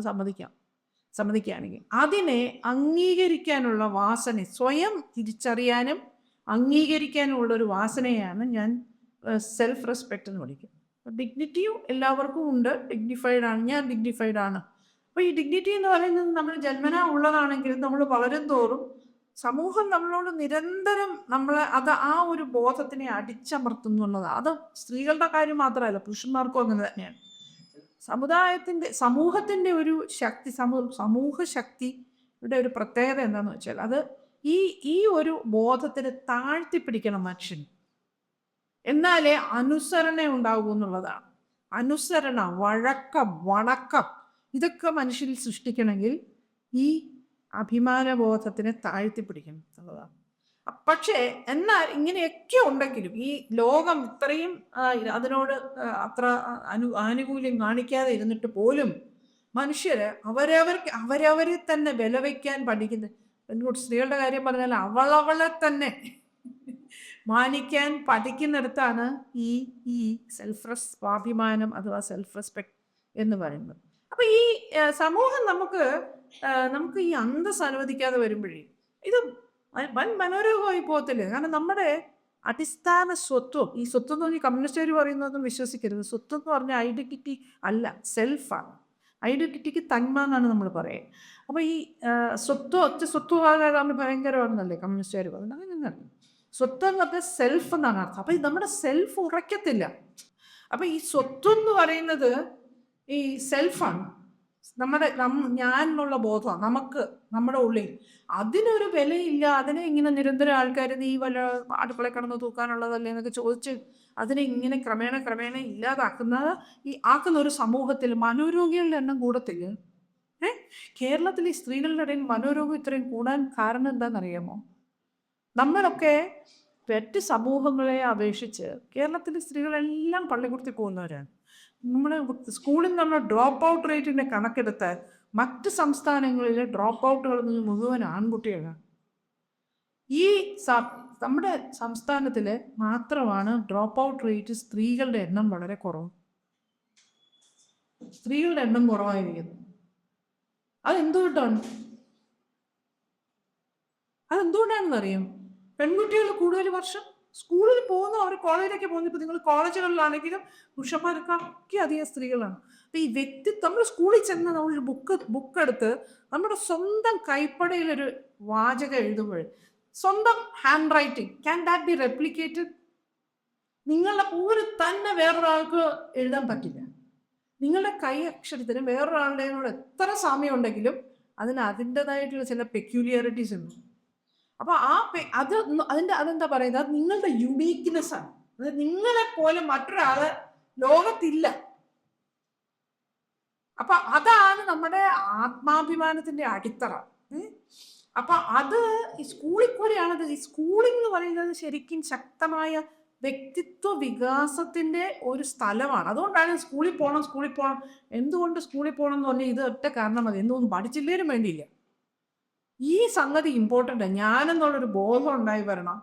സമ്മതിക്കുകയാണെങ്കിൽ അതിനെ അംഗീകരിക്കാനുള്ള വാസന, സ്വയം തിരിച്ചറിയാനും അംഗീകരിക്കാനുള്ള ഒരു വാസനയാണ് ഞാൻ സെൽഫ് റെസ്പെക്റ്റ് എന്ന് വിളിക്കും. ഡിഗ്നിറ്റിയും എല്ലാവർക്കും ഉണ്ട്. ഞാൻ ഡിഗ്നിഫൈഡ് ആണ്. അപ്പോൾ ഈ ഡിഗ്നിറ്റി എന്ന് പറയുന്നത് നമ്മൾ ജന്മനാ ഉള്ളതാണെങ്കിലും നമ്മൾ വളരും തോറും സമൂഹം നമ്മളോട് നിരന്തരം ആ ഒരു ബോധത്തിനെ അടിച്ചമർത്തുന്നുള്ളതാണ്. അത് സ്ത്രീകളുടെ കാര്യം മാത്രമല്ല, പുരുഷന്മാർക്കും അങ്ങനെ തന്നെയാണ്. സമൂഹത്തിൻ്റെ ഒരു ശക്തി, സമൂഹ ശക്തിയുടെ ഒരു പ്രത്യേകത എന്താണെന്ന് വെച്ചാൽ അത് ഈ ഒരു ബോധത്തിന് താഴ്ത്തിപ്പിടിക്കണം മനുഷ്യൻ, എന്നാലേ അനുസരണ ഉണ്ടാകൂ എന്നുള്ളതാണ്. അനുസരണ, വഴക്കം, വണക്കം ഇതൊക്കെ മനുഷ്യരിൽ സൃഷ്ടിക്കണമെങ്കിൽ ഈ അഭിമാനബോധത്തിനെ താഴ്ത്തിപ്പിടിക്കണം എന്നുള്ളതാണ്. പക്ഷേ എന്നാൽ ഇങ്ങനെയൊക്കെ ഉണ്ടെങ്കിലും ഈ ലോകം ഇത്രയും അതിനോട് അത്ര ആനുകൂല്യം കാണിക്കാതെ ഇരുന്നിട്ട് പോലും മനുഷ്യർ അവരവരെ തന്നെ വിലവയ്ക്കാൻ പഠിക്കുന്നത്. പെൺകുട്ടി സ്ത്രീകളുടെ കാര്യം പറഞ്ഞാൽ അവളെ തന്നെ മാനിക്കാൻ പഠിക്കുന്നിടത്താണ് ഈ സ്വാഭിമാനം അഥവാ സെൽഫ് റെസ്പെക്ട് എന്ന് പറയുന്നത്. അപ്പൊ ഈ സമൂഹം നമുക്ക് ഈ അന്തസ് അനുവദിക്കാതെ വരുമ്പോഴേ ഇത് വൻ മനോരോഗമായി പോകത്തില്ലേ? കാരണം നമ്മുടെ അടിസ്ഥാന സ്വത്വം, ഈ സ്വത്വം എന്ന് പറഞ്ഞാൽ കമ്മ്യൂണിസ്റ്റുകാർ പറയുന്നതൊന്നും വിശ്വസിക്കരുത്. സ്വത്വം എന്ന് പറഞ്ഞാൽ ഐഡന്റിറ്റി അല്ല, സെൽഫാണ്. ഐഡന്റിറ്റിക്ക് തന്മ എന്നാണ് നമ്മൾ പറയുക. അപ്പോൾ ഈ സ്വത്വം ഭയങ്കരമാണെന്നല്ലേ കമ്മ്യൂണിസ്റ്റുകാർ പറയുന്നത്? അങ്ങനെയൊന്നല്ല. സ്വത്വം എന്ന് പറഞ്ഞാൽ സെൽഫ് എന്നാണ് അർത്ഥം. അപ്പം നമ്മുടെ സെൽഫ് ഉറയ്ക്കത്തില്ല. അപ്പം ഈ സ്വത്വം എന്ന് പറയുന്നത് ഈ സെൽഫാണ്. ഞാൻ എന്നുള്ള ബോധമാണ് നമ്മുടെ ഉള്ളിൽ. അതിനൊരു വിലയില്ല. അതിനെ ഇങ്ങനെ നിരന്തരം ആൾക്കാർ നീ വല്ല അടുക്കള കിടന്ന് തൂക്കാനുള്ളതല്ലേ എന്നൊക്കെ ചോദിച്ച് അതിനെ ഇങ്ങനെ ക്രമേണ ആക്കുന്ന ഒരു സമൂഹത്തിൽ മനോരോഗികളുടെ എണ്ണം കൂടത്തില്ല. കേരളത്തിൽ ഈ സ്ത്രീകളുടെ ഇടയിൽ മനോരോഗം ഇത്രയും കൂടാൻ കാരണം എന്താണെന്നറിയാമോ? നമ്മളൊക്കെ മറ്റ് സമൂഹങ്ങളെ അപേക്ഷിച്ച് കേരളത്തിലെ സ്ത്രീകളെല്ലാം പള്ളിക്കൂടത്തിൽ പോകുന്നവരാണ്. നമ്മുടെ സ്കൂളിൽ നിന്നുള്ള ഡ്രോപ്പ് ഔട്ട് റേറ്റിൻ്റെ കണക്കെടുത്താൽ മറ്റ് സംസ്ഥാനങ്ങളിലെ ഡ്രോപ്പ് ഔട്ടുകൾ മുഴുവൻ ആൺകുട്ടികളാണ്. നമ്മുടെ സംസ്ഥാനത്തിൽ മാത്രമാണ് ഡ്രോപ്പ് ഔട്ട് റേറ്റ് സ്ത്രീകളുടെ എണ്ണം വളരെ കുറവ്. സ്ത്രീകളുടെ എണ്ണം കുറവായിരിക്കുന്നു. അതെന്തുകൊണ്ടാണെന്നറിയാം? പെൺകുട്ടികൾ കൂടുതൽ വർഷം സ്കൂളിൽ പോകുന്നു, അവർ കോളേജിലേക്ക് പോകുന്നു. ഇപ്പം നിങ്ങൾ കോളേജുകളിലാണെങ്കിലും പുരുഷന്മാർക്കൊക്കെ അധികം സ്ത്രീകളാണ്. അപ്പം ഈ വ്യക്തിത്വം, നമ്മൾ സ്കൂളിൽ ചെന്ന് നമ്മളൊരു ബുക്ക് എടുത്ത് നമ്മുടെ സ്വന്തം കൈപ്പടയിലൊരു വാചകം എഴുതുമ്പോൾ സ്വന്തം hand writing, can that be replicated? നിങ്ങളുടെ പോലെ തന്നെ വേറൊരാൾക്ക് എഴുതാൻ പറ്റില്ല. നിങ്ങളുടെ കൈ അക്ഷരത്തിന് വേറൊരാളുടെയും കൂടെ എത്ര സാമ്യം ഉണ്ടെങ്കിലും അതിൻ്റെതായിട്ടുള്ള ചില പെക്യൂലിയാരിറ്റീസ് ഉണ്ട്. അപ്പോൾ അതെന്താ പറയുന്നത്? അത് നിങ്ങളുടെ യുണീക്ക്നെസ് ആണ്. അതായത് നിങ്ങളെ പോലെ മറ്റൊരാള് ലോകത്തില്ല. അപ്പൊ അതാണ് നമ്മുടെ ആത്മാഭിമാനത്തിന്റെ അടിത്തറ. അപ്പൊ അത് ഈ സ്കൂളിൽ കൂടെയാണത്. ഈ സ്കൂളിംഗ് എന്ന് പറയുന്നത് ശരിക്കും ശക്തമായ വ്യക്തിത്വ വികാസത്തിന്റെ ഒരു സ്ഥലമാണ്. അതുകൊണ്ടാണ് സ്കൂളിൽ പോകണം. എന്തുകൊണ്ട് സ്കൂളിൽ പോകണം എന്ന് പറഞ്ഞാൽ ഇത് ഒറ്റ കാരണം മതി. എന്തൊന്നും പഠിച്ചില്ലേലും വേണ്ടിയില്ല, ഈ സംഗതി ഇമ്പോർട്ടൻ്റ്. ഞാനെന്നുള്ളൊരു ബോധം ഉണ്ടായി വരണം.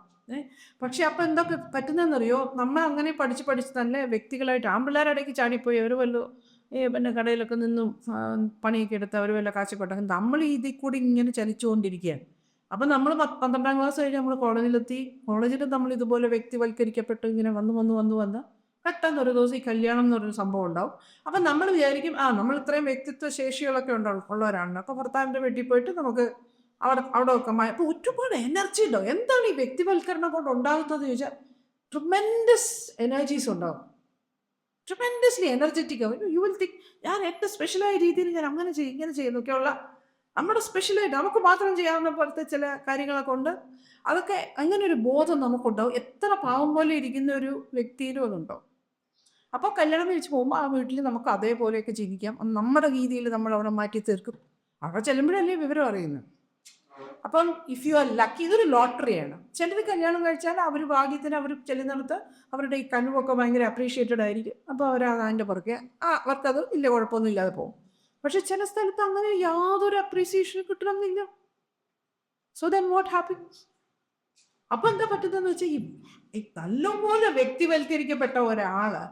പക്ഷെ അപ്പം എന്തൊക്കെ പറ്റുന്നതെന്നറിയോ? നമ്മൾ അങ്ങനെ പഠിച്ച് നല്ല വ്യക്തികളായിട്ട് ആൺപിള്ളേരുടെ ഇടയ്ക്ക് ചാടിപ്പോയി അവർ പിന്നെ കടയിലൊക്കെ നിന്നും പണിയൊക്കെ എടുത്ത് അവർ വല്ല കാശിക്കൊട്ടെ നമ്മൾ ഇതിൽ കൂടി ഇങ്ങനെ ചലിച്ചുകൊണ്ടിരിക്കുകയാണ്. അപ്പം നമ്മൾ 12ാം ക്ലാസ് കഴിഞ്ഞ് നമ്മൾ കോളേജിൽ നമ്മൾ ഇതുപോലെ വ്യക്തിവൽക്കരിക്കപ്പെട്ട് ഇങ്ങനെ വന്ന് പെട്ടെന്ന് ഒരു ദിവസം ഈ കല്യാണം എന്നൊരു സംഭവം ഉണ്ടാവും. അപ്പം നമ്മൾ വിചാരിക്കും നമ്മൾ ഇത്രയും വ്യക്തിത്വ ശേഷികളൊക്കെ ഉള്ളവരാണല്ലോ, അപ്പോൾ ഭർത്താവിൻ്റെ വീട്ടിൽ പോയിട്ട് നമുക്ക് അവിടെ ഒക്കെ അപ്പോൾ ഒരുപാട് എനർജി ഉണ്ടാവും. എന്താണ് ഈ വ്യക്തിവൽക്കരണം കൊണ്ട് ഉണ്ടാകുന്നത് ചോദിച്ചാൽ ട്രിമെൻഡസ് എനർജീസ് ഉണ്ടാവും. ട്രിമെൻഡസ്ലി എനർജറ്റിക് ആവും. യു വിൽ തിങ്ക് ഞാൻ ഏറ്റവും സ്പെഷ്യലായ രീതിയിൽ ഞാൻ അങ്ങനെ ചെയ്യും ഇങ്ങനെ ചെയ്യുന്നൊക്കെയുള്ള നമ്മുടെ സ്പെഷ്യലായിട്ട് നമുക്ക് മാത്രം ചെയ്യാവുന്ന പോലത്തെ ചില കാര്യങ്ങളൊക്കെ ഉണ്ട്. അതൊക്കെ അങ്ങനെ ഒരു ബോധം നമുക്കുണ്ടാവും. എത്ര പാവം പോലെ ഇരിക്കുന്ന ഒരു വ്യക്തിയിലും അതുണ്ടാവും. അപ്പോൾ കല്യാണം കഴിച്ച് പോകുമ്പോൾ ആ വീട്ടിൽ നമുക്ക് അതേപോലെയൊക്കെ ജീവിക്കാം. നമ്മുടെ രീതിയിൽ നമ്മൾ അവിടെ മാറ്റി തീർക്കും. അവിടെ ചെല്ലുമ്പോഴല്ലേ വിവരം അറിയുന്നത്. അപ്പം ഇഫ് യു ആർ ലക്കി, ഇതൊരു ലോട്ടറിയാണ്. ചിലർ കല്യാണം കഴിച്ചാൽ അവർ ഭാഗ്യത്തിന് അവർ ചെല്ലുന്നിടത്ത് അവരുടെ ഈ കഴിവൊക്കെ ഭയങ്കര അപ്രീഷിയേറ്റഡ് ആയിരിക്കും. അപ്പോൾ അവർ അതിൻ്റെ പുറകെ അവർക്കത് വലിയ കുഴപ്പമൊന്നും ഇല്ലാതെ പോകും. പക്ഷെ ചില സ്ഥലത്ത് അങ്ങനെ യാതൊരു അപ്രീസിയേഷനും കിട്ടണമെന്നില്ല. So then what happens? അപ്പം എന്താ പറ്റുന്നതെന്ന് വെച്ചാൽ ഈ നല്ലപോലെ വ്യക്തിവൽക്കരിക്കപ്പെട്ട ഒരാള്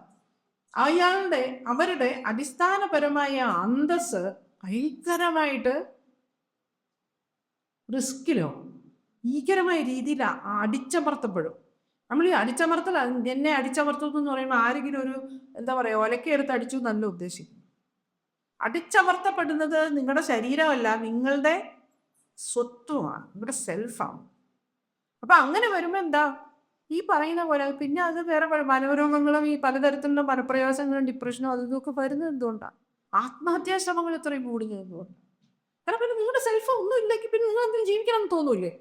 അവരുടെ അടിസ്ഥാനപരമായ അന്തസ്സ് ഭയങ്കരമായിട്ട് റിസ്കിലോ ഭീകരമായ രീതിയിൽ അടിച്ചമർത്തപ്പെടും. നമ്മൾ ഈ അടിച്ചമർത്തൽ, എന്നെ അടിച്ചമർത്തുന്നു എന്ന് പറയുമ്പോൾ ആരെങ്കിലും ഒരു എന്താ പറയുക ഒലക്കെടുത്ത് അടിച്ചു എന്നല്ല ഉദ്ദേശിക്കും. അടിച്ചമർത്തപ്പെടുന്നത് നിങ്ങളുടെ ശരീരമല്ല, നിങ്ങളുടെ സ്വത്വമാണ്, നിങ്ങളുടെ സെൽഫാണ്. അപ്പം അങ്ങനെ വരുമ്പോൾ എന്താ ഈ പറയുന്ന പോലെ പിന്നെ അത് വേറെ മനോരോഗങ്ങളും ഈ പലതരത്തിലുള്ള മനപ്രയാസങ്ങളും ഡിപ്രഷനും അതൊക്കെ വരുന്നത് എന്തുകൊണ്ടാണ്? ആത്മഹത്യാ ശ്രമങ്ങൾ ഇത്രയും കൂടുന്നത് എന്തുകൊണ്ടാണ്? കാരണം പിന്നെ നിങ്ങളുടെ സെൽഫ് ഒന്നും ഇല്ലെങ്കിൽ പിന്നെ നിങ്ങൾ എന്തെങ്കിലും ജീവിക്കണം എന്ന് തോന്നൂല്ലേ?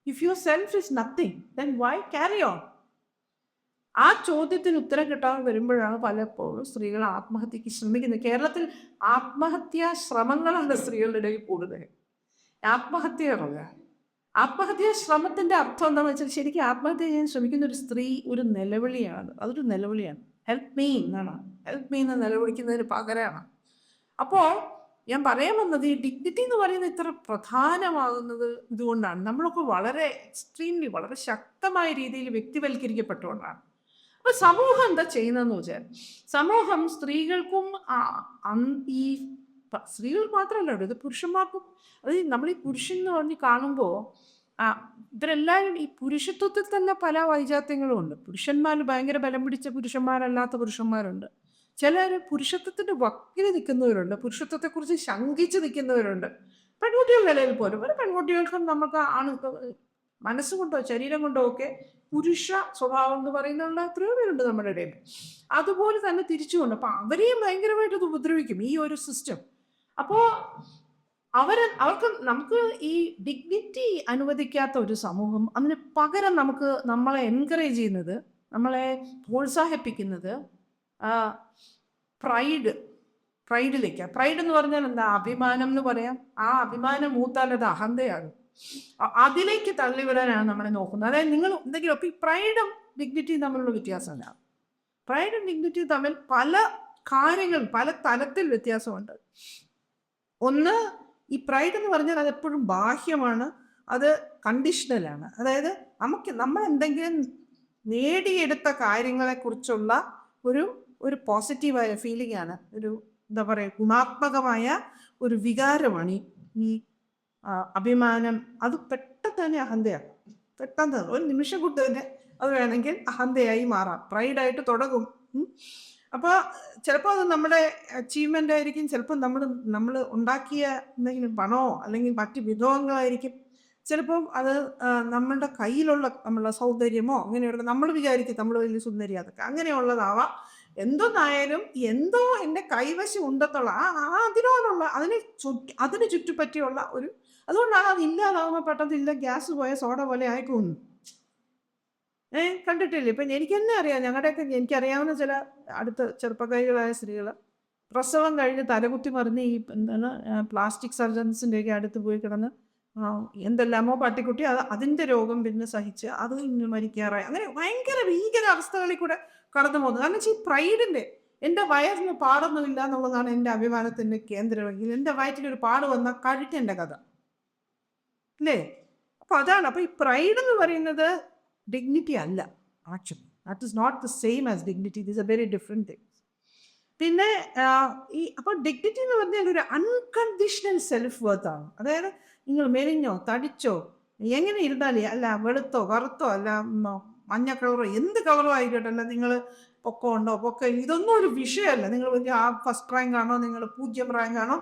If your self is nothing then why carry on? ആ ചോദ്യത്തിന് ഉത്തരം കിട്ടാതെ വരുമ്പോഴാണ് പലപ്പോഴും സ്ത്രീകൾ ആത്മഹത്യക്ക് ശ്രമിക്കുന്നത്. കേരളത്തിൽ ആത്മഹത്യാ ശ്രമങ്ങളാണ് സ്ത്രീകളുടെ ഇടയിൽ കൂടുതൽ. ആത്മഹത്യാ ശ്രമത്തിന്റെ അർത്ഥം എന്താണെന്ന് വെച്ചാൽ ശരിക്കും ആത്മഹത്യ ചെയ്യാൻ ശ്രമിക്കുന്ന ഒരു സ്ത്രീ ഒരു നിലവിളിയാണ്. അതൊരു നിലവിളിയാണ്. ഹെൽപ്പ് മീ എന്നാണ്. ഹെൽപ്പ് മീ എന്ന് നിലവിളിക്കുന്നതിന് പകരമാണ്. അപ്പോൾ ഞാൻ പറയാൻ വന്നത് ഈ ഡിഗ്നിറ്റി എന്ന് പറയുന്നത് ഇത്ര പ്രധാനമാകുന്നത് ഇതുകൊണ്ടാണ്. നമ്മളൊക്കെ വളരെ എക്സ്ട്രീംലി വളരെ ശക്തമായ രീതിയിൽ വ്യക്തിവൽക്കരിക്കപ്പെട്ടുകൊണ്ടാണ്. അപ്പോൾ സമൂഹം എന്താ ചെയ്യുന്നതെന്ന് വെച്ചാൽ സമൂഹം സ്ത്രീകൾക്കും ഈ സ്ത്രീകൾ മാത്രമല്ല ഇത് പുരുഷന്മാർക്കും, അത് നമ്മൾ ഈ പുരുഷൻ എന്ന് പറഞ്ഞ് കാണുമ്പോൾ ഇവരെല്ലാവരും ഈ പുരുഷത്വത്തിൽ തന്നെ പല വൈജാത്യങ്ങളും ഉണ്ട്. പുരുഷന്മാർ ഭയങ്കര ബലം പിടിച്ച പുരുഷന്മാരല്ലാത്ത പുരുഷന്മാരുണ്ട്. ചിലർ പുരുഷത്വത്തിൻ്റെ വക്കിൽ നിൽക്കുന്നവരുണ്ട്, പുരുഷത്വത്തെക്കുറിച്ച് ശങ്കിച്ച് നിൽക്കുന്നവരുണ്ട്. പെൺകുട്ടികളുടെ നിലയിൽ പോലും ഒരു പെൺകുട്ടികൾക്കും നമുക്ക് മനസ്സുകൊണ്ടോ ശരീരം കൊണ്ടോ ഒക്കെ പുരുഷ സ്വഭാവം എന്ന് പറയുന്നുള്ള എത്രയോ പേരുണ്ട് നമ്മുടെ ഇടയിൽ. അതുപോലെ തന്നെ തിരിച്ചുകൊണ്ട് അപ്പം അവരെയും ഭയങ്കരമായിട്ട് ഇത് ഉപദ്രവിക്കും ഈ ഒരു സിസ്റ്റം. അപ്പോൾ അവർക്ക് നമുക്ക് ഈ ഡിഗ്നിറ്റി അനുവദിക്കാത്ത ഒരു സമൂഹം, അതിന് പകരം നമ്മളെ എൻകറേജ് ചെയ്യുന്നത്, നമ്മളെ പ്രോത്സാഹിപ്പിക്കുന്നത് പ്രൈഡിലേക്ക്. പ്രൈഡ് എന്ന് പറഞ്ഞാൽ എന്താ? അഭിമാനം എന്ന് പറയാം. ആ അഭിമാനം മൂത്താൽ അത് അഹന്തയാണ്. അതിലേക്ക് തള്ളിവിടാനാണ് നമ്മളെ നോക്കുന്നത്. അതായത് നിങ്ങൾ എന്തെങ്കിലും അപ്പം ഈ പ്രൈഡും ഡിഗ്നിറ്റിയും തമ്മിലുള്ള വ്യത്യാസമല്ല. പ്രൈഡും ഡിഗ്നിറ്റിയും തമ്മിൽ പല കാര്യങ്ങൾ പല തലത്തിൽ വ്യത്യാസമുണ്ട്. ഒന്ന്, ഈ പ്രൈഡ് എന്ന് പറഞ്ഞാൽ അതെപ്പോഴും ബാഹ്യമാണ്, അത് കണ്ടീഷണലാണ്. അതായത് നമ്മൾ എന്തെങ്കിലും നേടിയെടുത്ത കാര്യങ്ങളെക്കുറിച്ചുള്ള ഒരു പോസിറ്റീവായ ഫീലിംഗ് ആണ്, ഒരു എന്താ പറയുക ഗുണാത്മകമായ ഒരു വികാരമാണ് ഈ അഭിമാനം. അത് പെട്ടെന്ന് തന്നെ അഹന്തയാകും. പെട്ടെന്ന് ഒരു നിമിഷം കൊണ്ട് തന്നെ അത് വേണമെങ്കിൽ അഹന്തയായി മാറാം, പ്രൈഡായിട്ട് തുടങ്ങും. അപ്പോൾ ചിലപ്പോൾ അത് നമ്മുടെ അച്ചീവ്മെൻ്റ് ആയിരിക്കും, ചിലപ്പോൾ നമ്മൾ ഉണ്ടാക്കിയ എന്തെങ്കിലും പണമോ അല്ലെങ്കിൽ മറ്റ് വിഭവങ്ങളായിരിക്കും, ചിലപ്പം അത് നമ്മളുടെ കയ്യിലുള്ള നമ്മളുടെ സൗന്ദര്യമോ അങ്ങനെയുള്ള നമ്മൾ വിചാരിക്കും നമ്മൾ വലിയ സുന്ദരി അതൊക്കെ അങ്ങനെയുള്ളതാവാം. എന്തോന്നായാലും എന്തോ എൻ്റെ കൈവശം ഉണ്ടെന്നുള്ള അതിനോടുള്ള അതിന് ചുറ്റുപറ്റിയുള്ള അതുകൊണ്ടാണ് അത് ഇല്ലാതാവുമ്പോൾ പെട്ടെന്ന് ഇല്ല ഗ്യാസ് പോയ സോഡ പോലെ ആയിക്കൊന്നു. കണ്ടിട്ടില്ലേ? ഇപ്പം എനിക്ക് തന്നെ അറിയാം, ഞങ്ങളുടെയൊക്കെ എനിക്കറിയാവുന്ന ചില അടുത്ത ചെറുപ്പക്കാരികളായ സ്ത്രീകൾ പ്രസവം കഴിഞ്ഞ് തലകുത്തി മറിഞ്ഞ് ഈ എന്താണ് പ്ലാസ്റ്റിക് സർജൻസിൻ്റെയൊക്കെ അടുത്ത് പോയി കിടന്ന് എന്തെല്ലാമോ പട്ടിക്കുട്ടി അതിൻ്റെ രോഗം പിന്നെ സഹിച്ച് അത് ഇന്ന് മരിക്കാറായി. അങ്ങനെ ഭയങ്കര ഭീകര അവസ്ഥകളിൽ കൂടെ കടന്നു പോകുന്നത്. കാരണം വെച്ചാൽ ഈ പ്രൈഡിൻ്റെ എൻ്റെ വയറിന് പാടൊന്നുമില്ല എന്നുള്ളതാണ് എൻ്റെ അഭിമാനത്തിൻ്റെ കേന്ദ്രമെങ്കിൽ എൻ്റെ വയറ്റിലൊരു പാട് വന്ന കഴുറ്റൻ്റെ കഥ അല്ലേ? അപ്പോൾ അതാണ്. അപ്പോൾ ഈ പ്രൈഡ് എന്ന് പറയുന്നത് ഡിഗ്നിറ്റി അല്ല. Actually that is not the same as dignity. These are very different things. പിന്നെ അപ്പോൾ ഡിഗ്നിറ്റി എന്ന് പറഞ്ഞാൽ ഒരു അൺകണ്ടീഷണൽ സെൽഫ് വർത്താണ്. അതായത് നിങ്ങൾ മെലിഞ്ഞോ തടിച്ചോ എങ്ങനെ ഇരുന്നാലേ, അല്ല വെളുത്തോ കറുത്തോ അല്ല മഞ്ഞ കളറോ എന്ത് കളറോ ആയിക്കോട്ടെ, അല്ല നിങ്ങൾ പൊക്കമുണ്ടോ ഇതൊന്നും ഒരു വിഷയമല്ല. നിങ്ങൾ ഫസ്റ്റ് റാങ്ക് ആണോ, നിങ്ങൾ 0 റാങ്ക് ആണോ,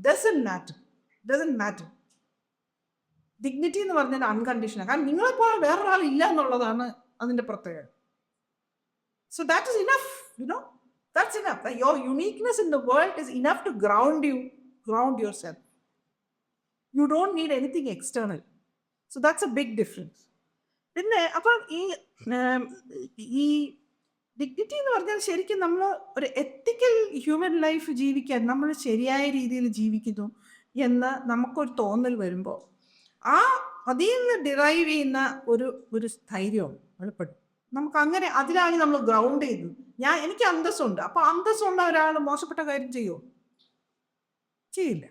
ഡസൻ മാറ്റർ. ഡിഗ്നിറ്റി എന്ന് പറഞ്ഞാൽ അൺകണ്ടീഷണൽ. കാരണം നിങ്ങളെപ്പോൾ വേറൊരാൾ ഇല്ല എന്നുള്ളതാണ് അതിൻ്റെ പ്രത്യേകത. So that is enough, that's enough. Your uniqueness in the world is enough to ground yourself. You don't need anything external. So that's a big difference. പിന്നെ അപ്പം ഈ ഡിഗ്നിറ്റി എന്ന് പറഞ്ഞാൽ ശരിക്കും നമ്മൾ ഒരു എത്തിക്കൽ ഹ്യൂമൻ ലൈഫ് ജീവിക്കാൻ നമ്മൾ ശരിയായ രീതിയിൽ ജീവിക്കുന്നു എന്ന് നമുക്കൊരു തോന്നൽ വരുമ്പോൾ ആ അതിൽ നിന്ന് ഡിറൈവ് ചെയ്യുന്ന ഒരു സ്ഥൈര്യവും വെളിപ്പെടും. നമുക്ക് അങ്ങനെ അതിലാണ് നമ്മൾ ഗ്രൗണ്ട് ചെയ്തു. എനിക്ക് അന്തസ്സുണ്ട്, അപ്പൊ അന്തസ്സുള്ള ഒരാൾ മോശപ്പെട്ട കാര്യം ചെയ്യുമോ? ചെയ്യില്ല.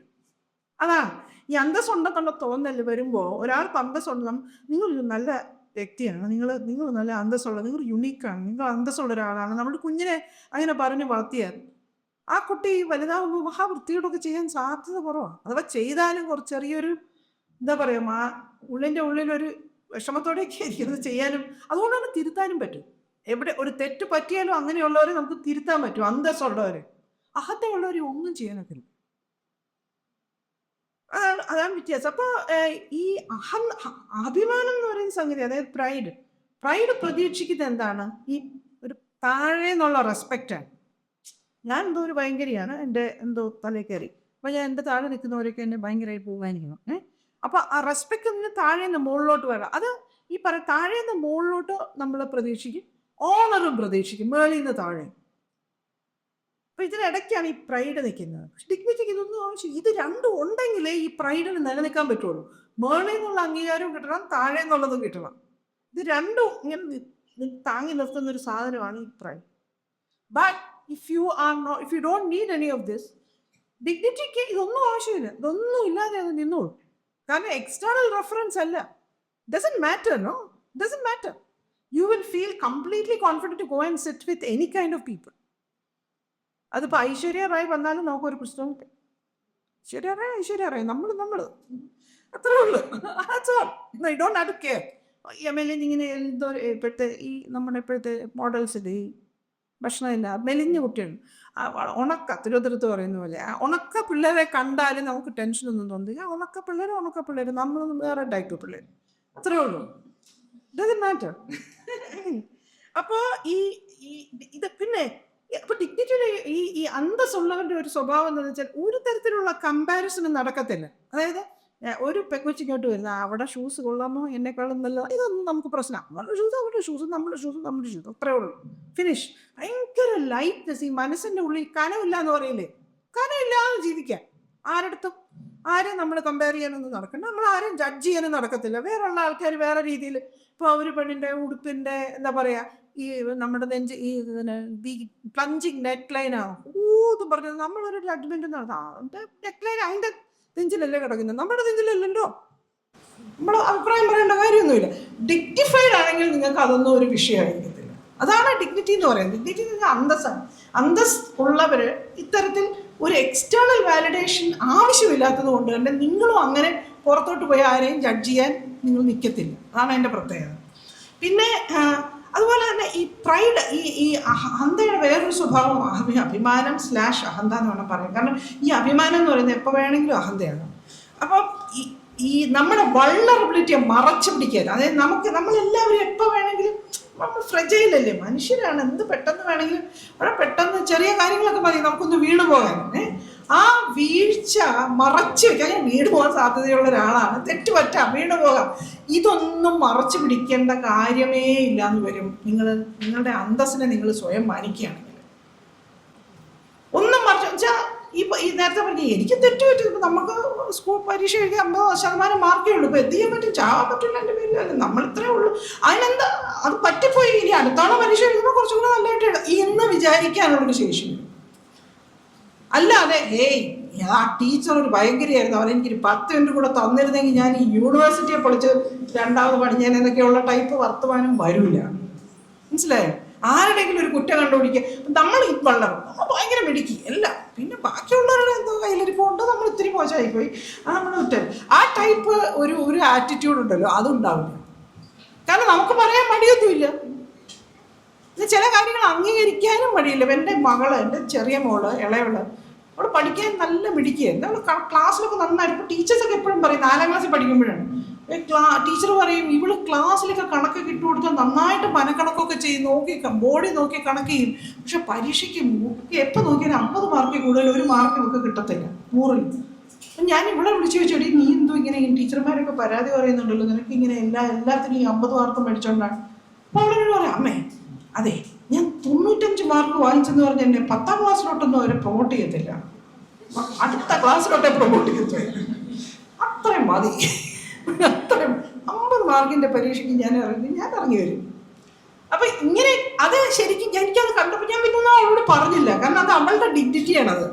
അതാണ് ഈ അന്തസ്സുണ്ടെന്നുള്ള തോന്നൽ വരുമ്പോൾ ഒരാൾക്ക് അന്തസ്സുണ്ട്, നിങ്ങളൊരു നല്ല വ്യക്തിയാണ്, നിങ്ങൾ നല്ല അന്തസ്സുള്ള, നിങ്ങൾ യുണീക്കാണ്, നിങ്ങൾ അന്തസ്സുള്ള ഒരാളാണ്, നമ്മുടെ കുഞ്ഞിനെ അങ്ങനെ പറഞ്ഞ് വളർത്തിയാൽ ആ കുട്ടി വലുതാവുമ്പോൾ മഹാവൃത്തിയോടൊക്കെ ചെയ്യാൻ സാധ്യത കുറവാണ്. അഥവാ ചെയ്താലും കുറച്ച് ചെറിയൊരു എന്താ പറയുക, ഉള്ളിൻ്റെ ഉള്ളിലൊരു വിഷമത്തോടെയൊക്കെ ആയിരിക്കും ചെയ്യാനും. അതുകൊണ്ടാണ് തിരുത്താനും പറ്റും. എവിടെ ഒരു തെറ്റ് പറ്റിയാലും അങ്ങനെയുള്ളവരെ നമുക്ക് തിരുത്താൻ പറ്റും. അന്തസ്സുള്ളവരെ, അഹത്തയുള്ളവരെ ഒന്നും ചെയ്യാനൊക്കെ. അതാണ് വ്യത്യാസം. അപ്പോൾ ഈ അഭിമാനം എന്ന് പറയുന്ന സംഗതി, അതായത് പ്രൈഡ് പ്രതീക്ഷിക്കുന്നത് എന്താണ്? ഈ ഒരു താഴെ നിന്നുള്ള റെസ്പെക്റ്റാണ്. ഞാൻ എന്തോ ഒരു ഭയങ്കരയാണ്, എൻ്റെ എന്തോ തലയിൽ കയറി, അപ്പോൾ ഞാൻ എൻ്റെ താഴെ നിൽക്കുന്നവരൊക്കെ എന്നെ ഭയങ്കരമായി ബഹുമാനിക്കണം. അപ്പോൾ ആ റെസ്പെക്റ്റ് നിന്ന് താഴെ നിന്ന് മുകളിലോട്ട് വരാം. അത് ഈ താഴെ നിന്ന് മുകളിലോട്ട് നമ്മൾ പ്രതീക്ഷിക്കും, ഓണറും പ്രതീക്ഷിക്കും, മേളിൽ നിന്ന് താഴെ. അപ്പോൾ ഇതിനിടയ്ക്കാണ് ഈ പ്രൈഡ് നിൽക്കുന്നത്. ഡിഗ്നിറ്റിക്ക് ഇതൊന്നും ആവശ്യം. ഇത് രണ്ടും ഉണ്ടെങ്കിലേ ഈ പ്രൈഡിന് നിലനിൽക്കാൻ പറ്റുള്ളൂ. മേളിൽ നിന്നുള്ള അംഗീകാരവും കിട്ടണം, താഴെ നിന്നുള്ളതും കിട്ടണം. ഇത് രണ്ടും ഇങ്ങനെ താങ്ങി നിർത്തുന്ന ഒരു സാധനമാണ് ഈ pride. But if you don't need any of this, ഡിഗ്നിറ്റിക്ക് ഇതൊന്നും ആവശ്യമില്ല. ഇതൊന്നും ഇല്ലാതെ അത് നിന്നോളൂ. കാരണം എക്സ്റ്റേണൽ റെഫറൻസ് അല്ല. Doesn't matter. No, doesn't matter. You will feel completely confident to go and sit with any kind of people. അതിപ്പോൾ ഐശ്വര്യ റായ് വന്നാലും നമുക്കൊരു പുസ്തകം, ഐശ്വര്യ റായ് നമ്മൾ അത്രേ ഉള്ളൂ. I don't have to care. ഇങ്ങനെ എന്തോ ഇപ്പോഴത്തെ ഈ നമ്മുടെ ഇപ്പോഴത്തെ മോഡൽസിൽ ഈ ഭക്ഷണമില്ല, മെലിഞ്ഞ കുട്ടികൾ, തിരുവനന്തപുരത്ത് പറയുന്ന പോലെ ഉണക്ക പിള്ളേരെ കണ്ടാലും നമുക്ക് ടെൻഷനൊന്നും തോന്നില്ല. ഉണക്ക പിള്ളേർ, നമ്മളൊന്നും വേറെ ടൈപ്പ് പിള്ളേർ, അത്രേ ഉള്ളൂ. Doesn't matter. അപ്പോൾ ഇത് പിന്നെ അപ്പോൾ ഡിഗ്നിറ്റിയുടെ ഈ അന്തസ്സുള്ളവരുടെ ഒരു സ്വഭാവം എന്താണെന്ന് വെച്ചാൽ ഒരു തരത്തിലുള്ള കമ്പാരിസണും നടക്കത്തില്ല. അതായത് ഒരു പെങ്കൊച്ചിങ്ങോട്ട് വരുന്ന അവിടെ ഷൂസ് കൊള്ളാമോ, എന്നെക്കാളും നല്ല, ഇതൊന്നും നമുക്ക് പ്രശ്നം. അവരുടെ ഷൂസ് നമ്മുടെ ഷൂസ് അത്രേ ഉള്ളൂ. ഫിനിഷ്. ഭയങ്കര ലൈറ്റ്നെസ്. ഈ മനസ്സിൻ്റെ ഉള്ളിൽ കനമില്ല എന്ന് പറയില്ലേ, കനമില്ലാതെ ജീവിക്കാൻ. ആരെയും നമ്മൾ കമ്പയർ ചെയ്യാനൊന്നും നടക്കണ്ട, നമ്മൾ ആരെയും ജഡ്ജ് ചെയ്യാനും നടക്കത്തില്ല. വേറെയുള്ള ആൾക്കാർ വേറെ രീതിയിൽ, ഇപ്പോൾ ഒരു പെണ്ണിൻ്റെ ഉടുപ്പിൻ്റെ എന്താ പറയുക, ഈ നമ്മുടെ നെഞ്ച് ഈ പ്ലഞ്ചിങ് നെക്ക് ലൈനാണ് എന്ന് പറഞ്ഞത് നമ്മളൊരു ജഡ്ജ്മെന്റ് നെക്ക് ലൈൻ അതിൻ്റെ നെഞ്ചിലല്ലേ കിടക്കുന്നത്, നമ്മുടെ നെഞ്ചിലല്ലല്ലോ. നമ്മൾ അഭിപ്രായം പറയേണ്ട കാര്യമൊന്നുമില്ല. ഡിഗ്നിഫൈഡ് ആണെങ്കിൽ നിങ്ങൾക്ക് അതൊന്നും ഒരു വിഷയമായിരിക്കത്തില്ല. അതാണ് ഡിഗ്നിറ്റി എന്ന് പറയുന്നത്. ഡിഗ്നിറ്റി എന്ന് പറഞ്ഞാൽ അന്തസ്സാണ്. അന്തസ് ഉള്ളവർ ഇത്തരത്തിൽ ഒരു എക്സ്റ്റേണൽ വാലിഡേഷൻ ആവശ്യമില്ലാത്തത് കൊണ്ട് തന്നെ നിങ്ങളും അങ്ങനെ പുറത്തോട്ട് പോയി ആരെയും ജഡ്ജ് ചെയ്യാൻ നിങ്ങൾ നിൽക്കത്തില്ല. അതാണ് അതിൻ്റെ പ്രത്യേകത. പിന്നെ അതുപോലെ തന്നെ ഈ പ്രൈഡ്, ഈ അഹന്തയുടെ വേറൊരു സ്വഭാവം അഭിമാനം / അഹന്ത എന്ന് വേണം പറയാം. കാരണം ഈ അഭിമാനം എന്ന് പറയുന്നത് എപ്പോൾ വേണമെങ്കിലും അഹന്തയാണ്. അപ്പം ഈ നമ്മുടെ വൾണറബിലിറ്റിയെ മറച്ചു പിടിക്കാൻ, അതായത് നമ്മളെല്ലാവരും എപ്പോൾ വേണമെങ്കിലും, നമ്മൾ ഫ്രജൈലല്ലേ, മനുഷ്യരാണ്, എന്ത് പെട്ടെന്ന് വേണമെങ്കിലും വളരെ പെട്ടെന്ന് ചെറിയ കാര്യങ്ങളൊക്കെ മതി നമുക്കൊന്ന് വീണു പോകാൻ. ആ വീഴ്ച മറച്ചു വെക്കാൻ, ഞാൻ വീണ് പോകാൻ സാധ്യതയുള്ള ഒരാളാണ്, തെറ്റുപറ്റാം, വീണു പോകാം, ഇതൊന്നും മറച്ചു പിടിക്കേണ്ട കാര്യമേ ഇല്ലാന്ന് വരും. നിങ്ങളുടെ അന്തസ്സിനെ നിങ്ങൾ സ്വയം മാനിക്കുകയാണെങ്കിൽ. ഒന്നും മറച്ചു വെച്ചാൽ ഈ നേരത്തെ പറഞ്ഞ എനിക്ക് തെറ്റുപറ്റും. ഇപ്പം നമുക്ക് സ്കൂൾ പരീക്ഷ എഴുതി 50% മാർക്കേ ഉള്ളൂ. ഇപ്പം എന്ത് ചെയ്യാൻ പറ്റും? ചാവാൻ പറ്റില്ല എൻ്റെ പേരിൽ, അല്ല നമ്മൾ ഇത്രേ ഉള്ളൂ. അതിനെന്താ, അത് പറ്റിപ്പോയി, ഇനി അടുത്താണ് പരീക്ഷ എഴുതുമ്പോൾ കുറച്ചും കൂടെ നല്ലതായിട്ട് എഴുതാം എന്ന് വിചാരിക്കാനുള്ളൊരു ശേഷിയുണ്ട്. അല്ലാതെ ആ ടീച്ചർ ഒരു ഭയങ്കരമായിരുന്നു, അവനെനിക്കൊരു 10 മിനിറ്റ് കൂടെ തന്നിരുന്നെങ്കിൽ ഞാൻ ഈ യൂണിവേഴ്സിറ്റിയെ പൊളിച്ച് 2ാമത് പഠിഞ്ഞേനെന്നൊക്കെയുള്ള ടൈപ്പ് വർത്തമാനം വരില്ല. മനസ്സിലായോ? ആരുടെയെങ്കിലും ഒരു കുറ്റം കണ്ടുപിടിക്കുക, നമ്മൾ ഈ വളരും, നമ്മൾ ഭയങ്കര മിടുക്കി എല്ലാം, പിന്നെ ബാക്കിയുള്ളവരുടെ എന്തോ കയ്യിലിരിപ്പുണ്ട്, നമ്മൾ ഇത്തിരി മോശമായിപ്പോയി, അത് നമ്മൾ കുറ്റം. ആ ടൈപ്പ് ഒരു ആറ്റിറ്റ്യൂഡ് ഉണ്ടല്ലോ, അതുണ്ടാവില്ല. കാരണം നമുക്ക് പറയാൻ മടിയൊന്നുമില്ല. ചില കാര്യങ്ങൾ അംഗീകരിക്കാനും മടിയില്ല. എൻ്റെ മകള്, എൻ്റെ ചെറിയ മോള്, ഇളയവള്, അവൾ പഠിക്കാൻ നല്ല മിടിക്കുകയായിരുന്നു. അവൾ ക്ലാസ്സിലൊക്കെ നന്നായിട്ട്, ഇപ്പോൾ ടീച്ചേഴ്സൊക്കെ എപ്പോഴും പറയും, 4ാം ക്ലാസ്സിൽ പഠിക്കുമ്പോഴാണ് ടീച്ചർ പറയും, ഇവള് ക്ലാസ്സിലൊക്കെ കണക്കൊക്കെ ഇട്ട് കൊടുത്താൽ നന്നായിട്ട് മനക്കണക്കൊക്കെ ചെയ്യും, ബോഡി നോക്കി കണക്ക് ചെയ്യും. പക്ഷെ പരീക്ഷയ്ക്ക് എപ്പോൾ നോക്കിയാലും 50 മാർക്ക് കൂടുതൽ 1 മാർക്ക് നമുക്ക് കിട്ടത്തില്ല 100-ൽ. അപ്പം ഞാൻ ഇവിടെ വിളിച്ചു ചോദിച്ചോടി, നീ എന്തോ ഇങ്ങനെ ടീച്ചർമാരൊക്കെ പരാതി പറയുന്നുണ്ടല്ലോ, നിനക്ക് ഇങ്ങനെ എല്ലാത്തിനും ഈ 50 മാർക്ക് മേടിച്ചോണ്ടാണ്. അപ്പോൾ അവളോട് പറയാം, അമ്മേ അതെ ഞാൻ 95 മാർക്ക് വാങ്ങിച്ചെന്ന് പറഞ്ഞ് എന്നെ 10ാം ക്ലാസ്സിലോട്ടൊന്നും അവരെ പ്രൊമോട്ട് ചെയ്യത്തില്ല, അടുത്ത ക്ലാസ്സിലോട്ടെ പ്രൊമോട്ട് ചെയ്യത്തില്ല. അത്രയും മതി. അത്രയും 50 മാർക്കിൻ്റെ പരീക്ഷയ്ക്ക് ഞാൻ ഇറങ്ങി വരും. അപ്പം ഇങ്ങനെ അത് ശരിക്കും എനിക്കത് കണ്ടപ്പോൾ ഞാൻ പിന്നെ അവളോട് പറഞ്ഞില്ല, കാരണം അത് അവളുടെ ഡിഗ്നിറ്റിയാണത്.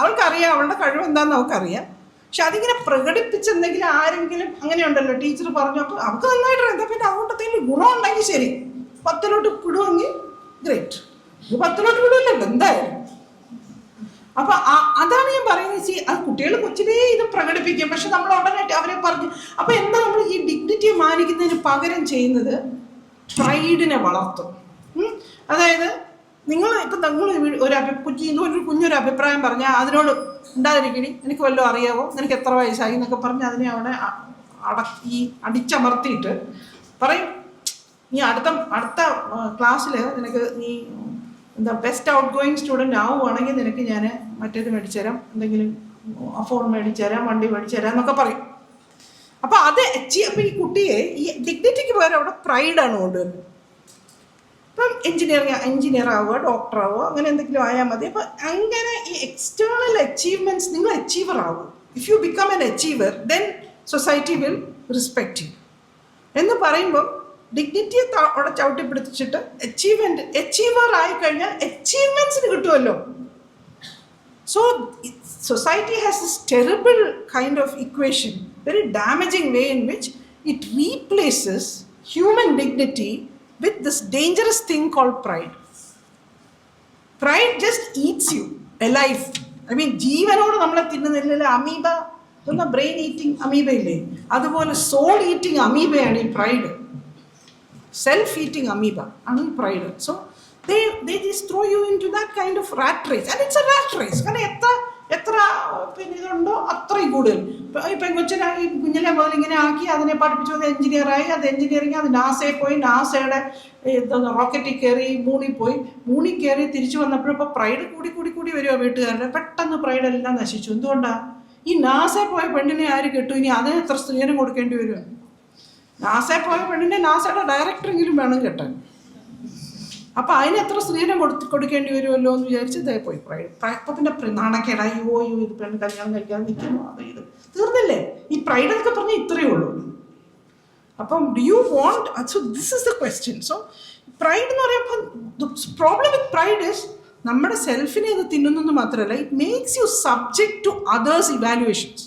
അവൾക്കറിയാം അവളുടെ കഴിവ് എന്താണെന്ന് അവൾക്കറിയാം. പക്ഷെ അതിങ്ങനെ പ്രകടിപ്പിച്ചെന്തെങ്കിലും ആരെങ്കിലും അങ്ങനെയുണ്ടല്ലോ, ടീച്ചർ പറഞ്ഞു അപ്പോൾ അവൾക്ക് നന്നായിട്ട് എന്താ പിന്നെ അതുകൊണ്ടത്തേലും ഗുണം ഉണ്ടെങ്കിൽ ശരി, 10ലോട്ട് വിടുമെങ്കിൽ ഗ്രേറ്റ്. ഇത് 10ലോട്ട് വിടുമല്ലോ എന്തായാലും. അപ്പൊ അതാണ് ഞാൻ പറയുന്നത്. അത് കുട്ടികൾ കൊച്ചിലേ ഇത് പ്രകടിപ്പിക്കും, പക്ഷെ നമ്മൾ ഉടനെ അവരെ പറഞ്ഞു. അപ്പൊ എന്താ നമ്മൾ ഈ ഡിഗ്നിറ്റിയെ മാനിക്കുന്നതിന് പകരം ചെയ്യുന്നത് പ്രൈഡിനെ വളർത്തും. അതായത് നിങ്ങൾ ഇപ്പം നിങ്ങൾ ഒരു കുഞ്ഞൊരു അഭിപ്രായം പറഞ്ഞാൽ അതിനോട് ഉണ്ടാതിരിക്കണി, എനിക്ക് വല്ലതും അറിയാവോ, നിനക്ക് എത്ര വയസ്സായി എന്നൊക്കെ പറഞ്ഞ് അതിനെ അവിടെ അടിച്ചമർത്തിയിട്ട് പറയും, നീ അടുത്ത ക്ലാസ്സിൽ നിനക്ക് നീ എന്താ ബെസ്റ്റ് ഔട്ട് ഗോയിങ് സ്റ്റുഡൻറ്റ് ആവുകയാണെങ്കിൽ നിനക്ക് ഞാൻ മറ്റേത് മേടിച്ചു തരാം, എന്തെങ്കിലും ഫോൺ മേടിച്ചു തരാം, വണ്ടി മേടിച്ചു തരാം എന്നൊക്കെ പറയും. അപ്പോൾ അത് അപ്പോൾ ഈ കുട്ടിയെ ഈ ഡിഗ്നിറ്റിക്ക് പകരം അവിടെ പ്രൈഡാണ് കൊണ്ടുവരുന്നത്. ഇപ്പം എഞ്ചിനീയർ ആവുക, ഡോക്ടർ ആവുക, അങ്ങനെ എന്തെങ്കിലും ആയാൽ മതി. അപ്പം അങ്ങനെ ഈ എക്സ്റ്റേണൽ അച്ചീവ്മെൻറ്റ്സ്, നിങ്ങൾ അച്ചീവർ ആവും. If you become an achiever then society will respect you എന്ന് പറയുമ്പം ഡിഗ്നിറ്റിയെ അവിടെ ചവിട്ടിപ്പിടിച്ചിട്ട് അച്ചീവർ ആയിക്കഴിഞ്ഞാൽ അച്ചീവ്മെൻറ്റ്സിന് കിട്ടുമല്ലോ. So society has this terrible kind of equation, very damaging way in which it replaces human dignity with this dangerous thing called pride. Pride just eats you alive. I mean, ജീവനോട് നമ്മളെ തിന്നുന്നില്ലല്ലോ. Amoeba എന്ന brain eating amoeba ഇല്ലേ, അതുപോലെ soul eating അമീബയാണ് ഈ pride. Self eating amoeba ആണ് ഈ pride. So they just throw you into that kind of rat race, and it's a rat race. കാരണം എത്ര പിന്നെ ഇതുണ്ടോ അത്രയും കൂടുതൽ. ഇപ്പം കൊച്ചിനായി കുഞ്ഞിലെ മുതൽ ഇങ്ങനെ ആക്കി അതിനെ പഠിപ്പിച്ചു, അത് എഞ്ചിനീയറായി, അത് എഞ്ചിനീയറിങ്, അത് നാസയിൽ പോയി, നാസയുടെ റോക്കറ്റിൽ കയറി, മൂണി കയറി തിരിച്ചു വന്നപ്പോഴും ഇപ്പോൾ പ്രൈഡ് കൂടി വരുമോ വീട്ടുകാരുടെ. പെട്ടെന്ന് പ്രൈഡെല്ലാം നശിച്ചു. എന്തുകൊണ്ടാണ്? ഈ നാസയിൽ പോയ പെണ്ണിനെ ആര് കെട്ടു? ഇനി അതിന് എത്ര സ്ത്രീധനം കൊടുക്കേണ്ടി വരും? നാസയിൽ പോയ പെണ്ണിനെ നാസയുടെ ഡയറക്ടറെങ്കിലും വേണം കെട്ടാൻ. അപ്പം അതിന് എത്ര സ്ത്രീധനം കൊടുക്കേണ്ടി വരുമല്ലോ എന്ന് വിചാരിച്ച് ഇതേ പോയി പ്രൈഡ്. അപ്പം പിന്നെ നാണക്കേടായി, ഇത് പെണ്ണ് കല്യാണം കഴിക്കാതെ നിൽക്കുന്നു, ഇത് തീർന്നില്ലേ? ഈ പ്രൈഡ് എന്നൊക്കെ പറഞ്ഞാൽ ഇത്രയേ ഉള്ളൂ. അപ്പം do you want, so this is the question. So pride എന്ന് പറയുമ്പോൾ പ്രോബ്ലം വിത്ത് പ്രൈഡ് ഇസ് നമ്മുടെ സെൽഫിനെ ഇത് തിന്നുന്നെന്ന് മാത്രമല്ല, it makes you subject to others evaluations.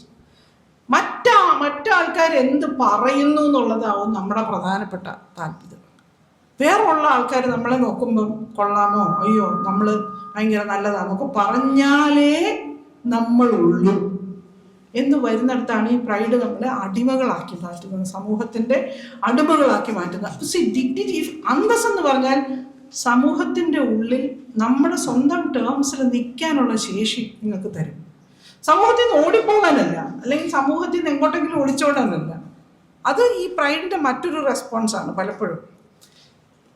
മറ്റാൾക്കാർ എന്ത് പറയുന്നു എന്നുള്ളതാവും നമ്മുടെ പ്രധാനപ്പെട്ട താല്പര്യം. വേറെ ഉള്ള ആൾക്കാർ നമ്മളെ നോക്കുമ്പം കൊള്ളാമോ, അയ്യോ നമ്മൾ ഭയങ്കര നല്ലതാണെന്നൊക്കെ പറഞ്ഞാലേ നമ്മളുള്ളൂ എന്ന് വരുന്നിടത്താണ് ഈ പ്രൈഡ് നമ്മളെ അടിമകളാക്കി മാറ്റുന്നത്, സമൂഹത്തിൻ്റെ അടിമകളാക്കി മാറ്റുന്നത്. ഡിഗ്നിറ്റി, അന്തസ്സെന്ന് പറഞ്ഞാൽ സമൂഹത്തിൻ്റെ ഉള്ളിൽ നമ്മുടെ സ്വന്തം ടേംസിൽ നിൽക്കാനുള്ള ശേഷി നിങ്ങൾക്ക് തരും. സമൂഹത്തിൽ നിന്ന് ഓടിപ്പോകാനല്ല, അല്ലെങ്കിൽ സമൂഹത്തിൽ നിന്ന് എങ്ങോട്ടെങ്കിലും ഒളിച്ചോടാനല്ല. അത് ഈ പ്രൈഡിൻ്റെ മറ്റൊരു റെസ്പോൺസാണ് പലപ്പോഴും.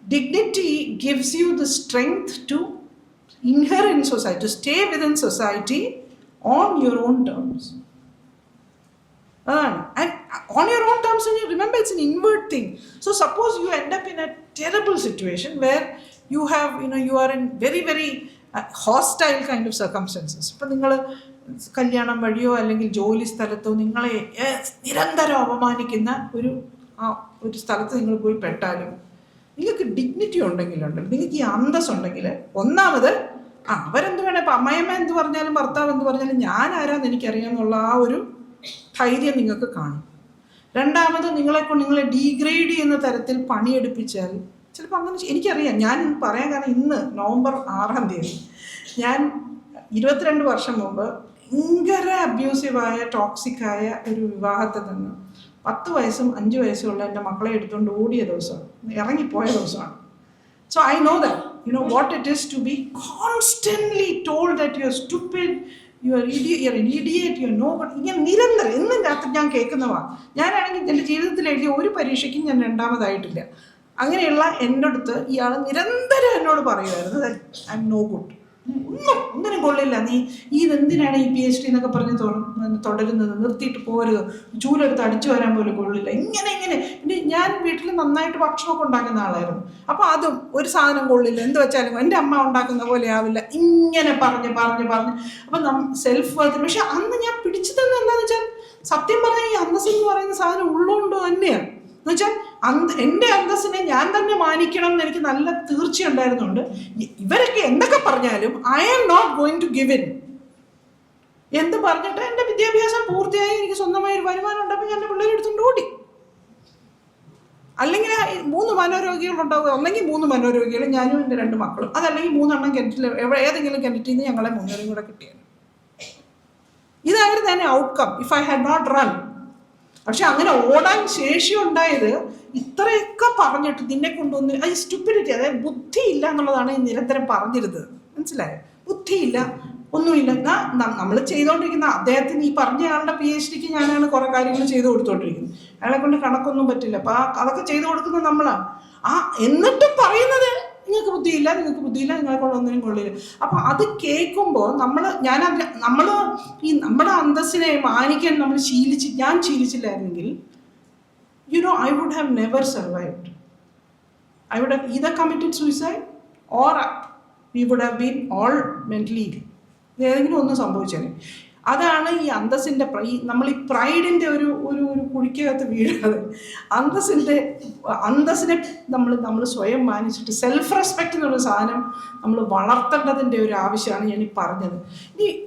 Dignity gives you the strength to inhere in society, to stay within society on your own terms. And on your own terms, and you remember it's an inward thing. So suppose you end up in a terrible situation where you have, you are in very, very hostile kind of circumstances. ഇപ്പം നിങ്ങൾ കല്യാണം വഴിയോ അല്ലെങ്കിൽ ജോലി സ്ഥലത്തോ നിങ്ങളെ നിരന്തരം അപമാനിക്കുന്ന ഒരു സ്ഥലത്ത് നിങ്ങൾ പോയി പെട്ടാലും നിങ്ങൾക്ക് ഡിഗ്നിറ്റി ഉണ്ടെങ്കിലുണ്ടല്ലോ, നിങ്ങൾക്ക് ഈ അന്തസ്സുണ്ടെങ്കിൽ, ഒന്നാമത് അവരെന്ത് വേണം, ഇപ്പം അമ്മയമ്മ എന്ത് പറഞ്ഞാലും ഭർത്താവ് എന്ത് പറഞ്ഞാലും ഞാൻ ആരാന്ന് എനിക്കറിയാമെന്നുള്ള ആ ഒരു ധൈര്യം നിങ്ങൾക്ക് കാണും. രണ്ടാമത് നിങ്ങളെ ഡീഗ്രേഡ് ചെയ്യുന്ന തരത്തിൽ പണിയെടുപ്പിച്ചാൽ ചിലപ്പോൾ അങ്ങനെ എനിക്കറിയാം. ഞാൻ പറയാൻ കാരണം ഇന്ന് നവംബർ 6-ാം തീയതി ഞാൻ 22 വർഷം മുമ്പ് ഭയങ്കര അബ്യൂസീവായ ടോക്സിക്കായ ഒരു വിവാഹത്തിൽ നിന്ന് 10 വയസ്സും 5 വയസ്സുമുള്ള എൻ്റെ മക്കളെ എടുത്തുകൊണ്ട് ഓടിയ ദിവസമാണ്, ഇറങ്ങിപ്പോയ ദിവസമാണ്. So I know that what it is to be constantly told that you are stupid, you are idiot, you are no but. ഇങ്ങനെ നിരന്തരം എന്നും രാത്രി ഞാൻ കേൾക്കുന്നതാണ്. ഞാനാണെങ്കിൽ എൻ്റെ ജീവിതത്തിൽ എഴുതിയ ഒരു പരീക്ഷയ്ക്കും ഞാൻ രണ്ടാമതായിട്ടില്ല. അങ്ങനെയുള്ള എൻ്റെ അടുത്ത് ഇയാൾ നിരന്തരം എന്നോട് പറയുമായിരുന്നു ഐ എം നോ ഗുഡ്. ഒന്നിനും കൊള്ളില്ല, നീ ഇതെന്തിനാണ് ഈ PhD എന്നൊക്കെ പറഞ്ഞ് തുടരുന്നത്, നിർത്തിയിട്ട് പോരുക, ചൂലെടുത്ത് അടിച്ചു വരാൻ പോലും കൊള്ളില്ല, ഇങ്ങനെ. പിന്നെ ഞാൻ വീട്ടിൽ നന്നായിട്ട് ഭക്ഷണമൊക്കെ ഉണ്ടാക്കുന്ന ആളായിരുന്നു. അപ്പോൾ അതും ഒരു സാധനം കൊള്ളില്ല, എന്ത് വെച്ചാലും എൻ്റെ അമ്മ ഉണ്ടാക്കുന്ന പോലെ ആവില്ല, ഇങ്ങനെ പറഞ്ഞ് അപ്പം സെൽഫ് വർത്ത്. പക്ഷെ അന്ന് ഞാൻ പിടിച്ചു തന്നെ എന്താണെന്ന് വെച്ചാൽ, സത്യം പറഞ്ഞാൽ ഈ അന്തസ് എന്ന് പറയുന്ന സാധനം ഉള്ളതുകൊണ്ട് തന്നെയാണ്. എന്ന് വെച്ചാൽ എൻ്റെ അന്തസ്സിനെ ഞാൻ തന്നെ മാനിക്കണം എന്ന് എനിക്ക് നല്ല തീർച്ചയുണ്ടായിരുന്നുണ്ട്. ഇവരൊക്കെ എന്തൊക്കെ പറഞ്ഞാലും I am not going to give in എന്ത് പറഞ്ഞിട്ട് എൻ്റെ വിദ്യാഭ്യാസം പൂർത്തിയായി, എനിക്ക് സ്വന്തമായി ഒരു വരുമാനം ഉണ്ടപ്പോൾ ഞാൻ എൻ്റെ പിള്ളേരെ എടുത്തുകൊണ്ട് ഓടി. അല്ലെങ്കിൽ 3 മനോരോഗികളുണ്ടാവുക, ഒന്നെങ്കിൽ 3 മനോരോഗികൾ, ഞാനും എൻ്റെ 2 മക്കളും, അതല്ലെങ്കിൽ 3 എണ്ണം കിണറ്റിൽ ഏതെങ്കിലും കിണറ്റിൽ നിന്ന് ഞങ്ങളെ 3 പേരും കൂടെ കിട്ടിയത്. ഇതായിരുന്നു തന്നെ outcome if I had not run. പക്ഷെ അങ്ങനെ ഓടാൻ ശേഷി ഉണ്ടായത് ഇത്രയൊക്കെ പറഞ്ഞിട്ട് നിന്നെ കൊണ്ടൊന്ന്, അത് സ്റ്റുപ്പിഡിറ്റി, അതായത് ബുദ്ധിയില്ല എന്നുള്ളതാണ് ഈ നിരന്തരം പറഞ്ഞിരുന്നത്. മനസ്സിലായോ? ബുദ്ധിയില്ല, ഒന്നുമില്ല. നമ്മൾ ചെയ്തുകൊണ്ടിരിക്കുന്ന അദ്ദേഹത്തിന്, ഈ പറഞ്ഞ ആളുടെ PhDക്ക് ഞാനാണ് കുറെ കാര്യങ്ങൾ ചെയ്തു കൊടുത്തോണ്ടിരിക്കുന്നത്. അയാളെ കൊണ്ട് കണക്കൊന്നും പറ്റില്ല. അപ്പം അതൊക്കെ ചെയ്തു കൊടുക്കുന്നത് നമ്മളാണ്. എന്നിട്ടും പറയുന്നത് നിങ്ങൾക്ക് ബുദ്ധിയില്ല, നിങ്ങളെ കൊണ്ട് ഒന്നിനും കൊള്ളില്ല. അപ്പം അത് കേൾക്കുമ്പോൾ നമ്മൾ ഈ നമ്മുടെ അന്തസ്സിനെ മാനിക്കാൻ ഞാൻ ശീലിച്ചില്ലായിരുന്നെങ്കിൽ I would have never survived. I would have either committed suicide or we would have been all mentally ill. ഏതെങ്കിലും ഒന്നും സംഭവിച്ചേനെ. അതാണ് ഈ അന്തസ്സിൻ്റെ നമ്മൾ ഈ പ്രൈഡിൻ്റെ ഒരു കുഴിക്കകത്ത് വീഴാതെ അന്തസ്സിനെ നമ്മൾ സ്വയം മാനിച്ചിട്ട് സെൽഫ് റെസ്പെക്റ്റ് എന്നുള്ള സാധനം നമ്മൾ വളർത്തേണ്ടതിൻ്റെ ഒരു ആവശ്യമാണ് ഞാൻ ഈ പറഞ്ഞത്.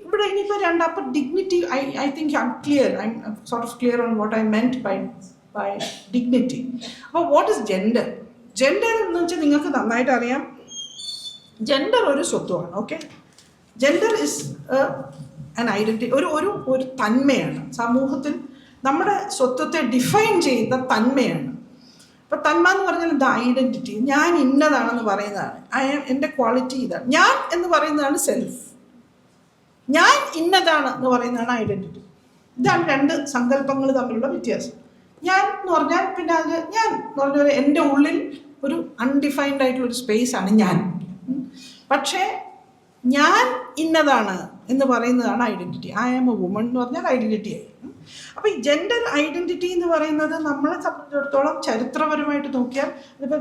ഇവിടെ ഇനിയിപ്പോൾ അപ്പം dignity, I think I'm sort of clear on what I meant by dignity. അപ്പോൾ വാട്ട് ഇസ് ജെൻഡർ എന്ന് വെച്ചാൽ നിങ്ങൾക്ക് നന്നായിട്ട് അറിയാം, ജെൻഡർ ഒരു സ്വത്വമാണ്. Okay, gender is an identity, ഒരു തന്മയാണ്. സമൂഹത്തിൽ നമ്മുടെ സ്വത്വത്തെ ഡിഫൈൻ ചെയ്യുന്ന തന്മയാണ്. അപ്പം തന്മ എന്ന് പറഞ്ഞാൽ ദ ഐഡൻറ്റിറ്റി, ഞാൻ ഇന്നതാണെന്ന് പറയുന്നതാണ്. എൻ്റെ ക്വാളിറ്റി ഇതാണ്. ഞാൻ എന്ന് പറയുന്നതാണ് സെൽഫ്, ഞാൻ ഇന്നതാണ് എന്ന് പറയുന്നതാണ് ഐഡൻറ്റിറ്റി. ഇതാണ് 2 സങ്കല്പങ്ങൾ തമ്മിലുള്ള വ്യത്യാസം. ഞാൻ എന്ന് പറഞ്ഞാൽ പിന്നെ അത് ഞാൻ എന്ന് പറഞ്ഞാൽ എൻ്റെ ഉള്ളിൽ ഒരു അൺഡിഫൈൻഡ് ആയിട്ടുള്ളൊരു സ്പേസാണ് ഞാൻ. പക്ഷേ ഞാൻ ഇന്നതാണ് എന്ന് പറയുന്നതാണ് identity. I am a woman എന്ന് പറഞ്ഞാൽ ഐഡൻറ്റിറ്റി ആയി. അപ്പോൾ ഈ ജെൻഡർ ഐഡൻറ്റിറ്റി എന്ന് പറയുന്നത് നമ്മളെ സംബന്ധിച്ചിടത്തോളം ചരിത്രപരമായിട്ട് നോക്കിയാൽ, അതിപ്പോൾ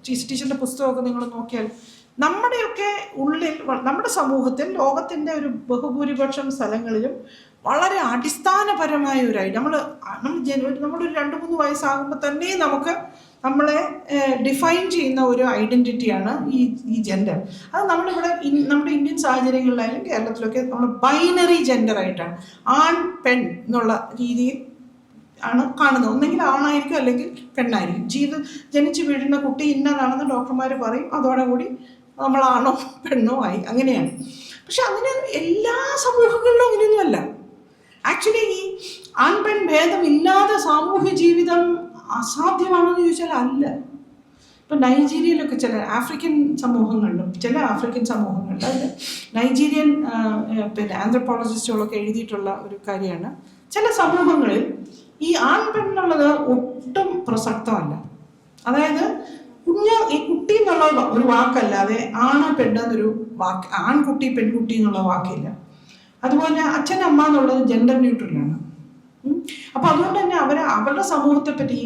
ടീച്ചറിൻ്റെ പുസ്തകമൊക്കെ നിങ്ങൾ നോക്കിയാൽ, നമ്മുടെയൊക്കെ ഉള്ളിൽ, നമ്മുടെ സമൂഹത്തിൽ, ലോകത്തിൻ്റെ ഒരു ബഹുഭൂരിപക്ഷം സ്ഥലങ്ങളിലും വളരെ അടിസ്ഥാനപരമായ ഒരു നമ്മളൊരു 2-3 വയസ്സാകുമ്പോൾ തന്നെ നമ്മളെ ഡിഫൈൻ ചെയ്യുന്ന ഒരു ഐഡൻറ്റിറ്റിയാണ് ഈ ജെൻഡർ. അത് നമ്മുടെ ഇന്ത്യൻ സാഹചര്യങ്ങളിലായാലും കേരളത്തിലൊക്കെ നമ്മൾ ബൈനറി ജെൻഡറായിട്ടാണ്, ആൺ പെൺ എന്നുള്ള രീതിയിൽ ആണ് കാണുന്നത്. ഒന്നെങ്കിൽ ആണായിരിക്കും അല്ലെങ്കിൽ പെണ്ണായിരിക്കും. ജനിച്ച് വീഴുന്ന കുട്ടി ഇന്നതാണെന്ന് ഡോക്ടർമാർ പറയും, അതോടുകൂടി നമ്മളാണോ പെണ്ണോ ആയി, അങ്ങനെയാണ്. പക്ഷെ അങ്ങനെ എല്ലാ സമൂഹങ്ങളിലും അങ്ങനെയൊന്നുമല്ല. ആക്ച്വലി ഈ ആൺപെൺ ഭേദമില്ലാതെ സാമൂഹ്യ ജീവിതം അസാധ്യമാണെന്ന് ചോദിച്ചാൽ അല്ല. ഇപ്പം നൈജീരിയയിലൊക്കെ ചില ആഫ്രിക്കൻ സമൂഹങ്ങളിലും അതിൽ നൈജീരിയൻ ആന്ത്രപ്പോളജിസ്റ്റുകളൊക്കെ എഴുതിയിട്ടുള്ള ഒരു കാര്യമാണ്, ചില സമൂഹങ്ങളിൽ ഈ ആൺപെണ്ണുള്ളത് ഒട്ടും പ്രസക്തമല്ല. അതായത് ഈ കുട്ടി എന്നുള്ള ഒരു വാക്കല്ലാതെ പെണ്ണെന്നൊരു വാക്ക്, ആൺകുട്ടി പെൺകുട്ടി എന്നുള്ള വാക്കില്ല. അതുപോലെ അച്ഛൻ അമ്മ എന്നുള്ളത് ജെൻഡർ ന്യൂട്രലാണ്. അപ്പോൾ അതുകൊണ്ട് തന്നെ അവരുടെ സമൂഹത്തെ പറ്റി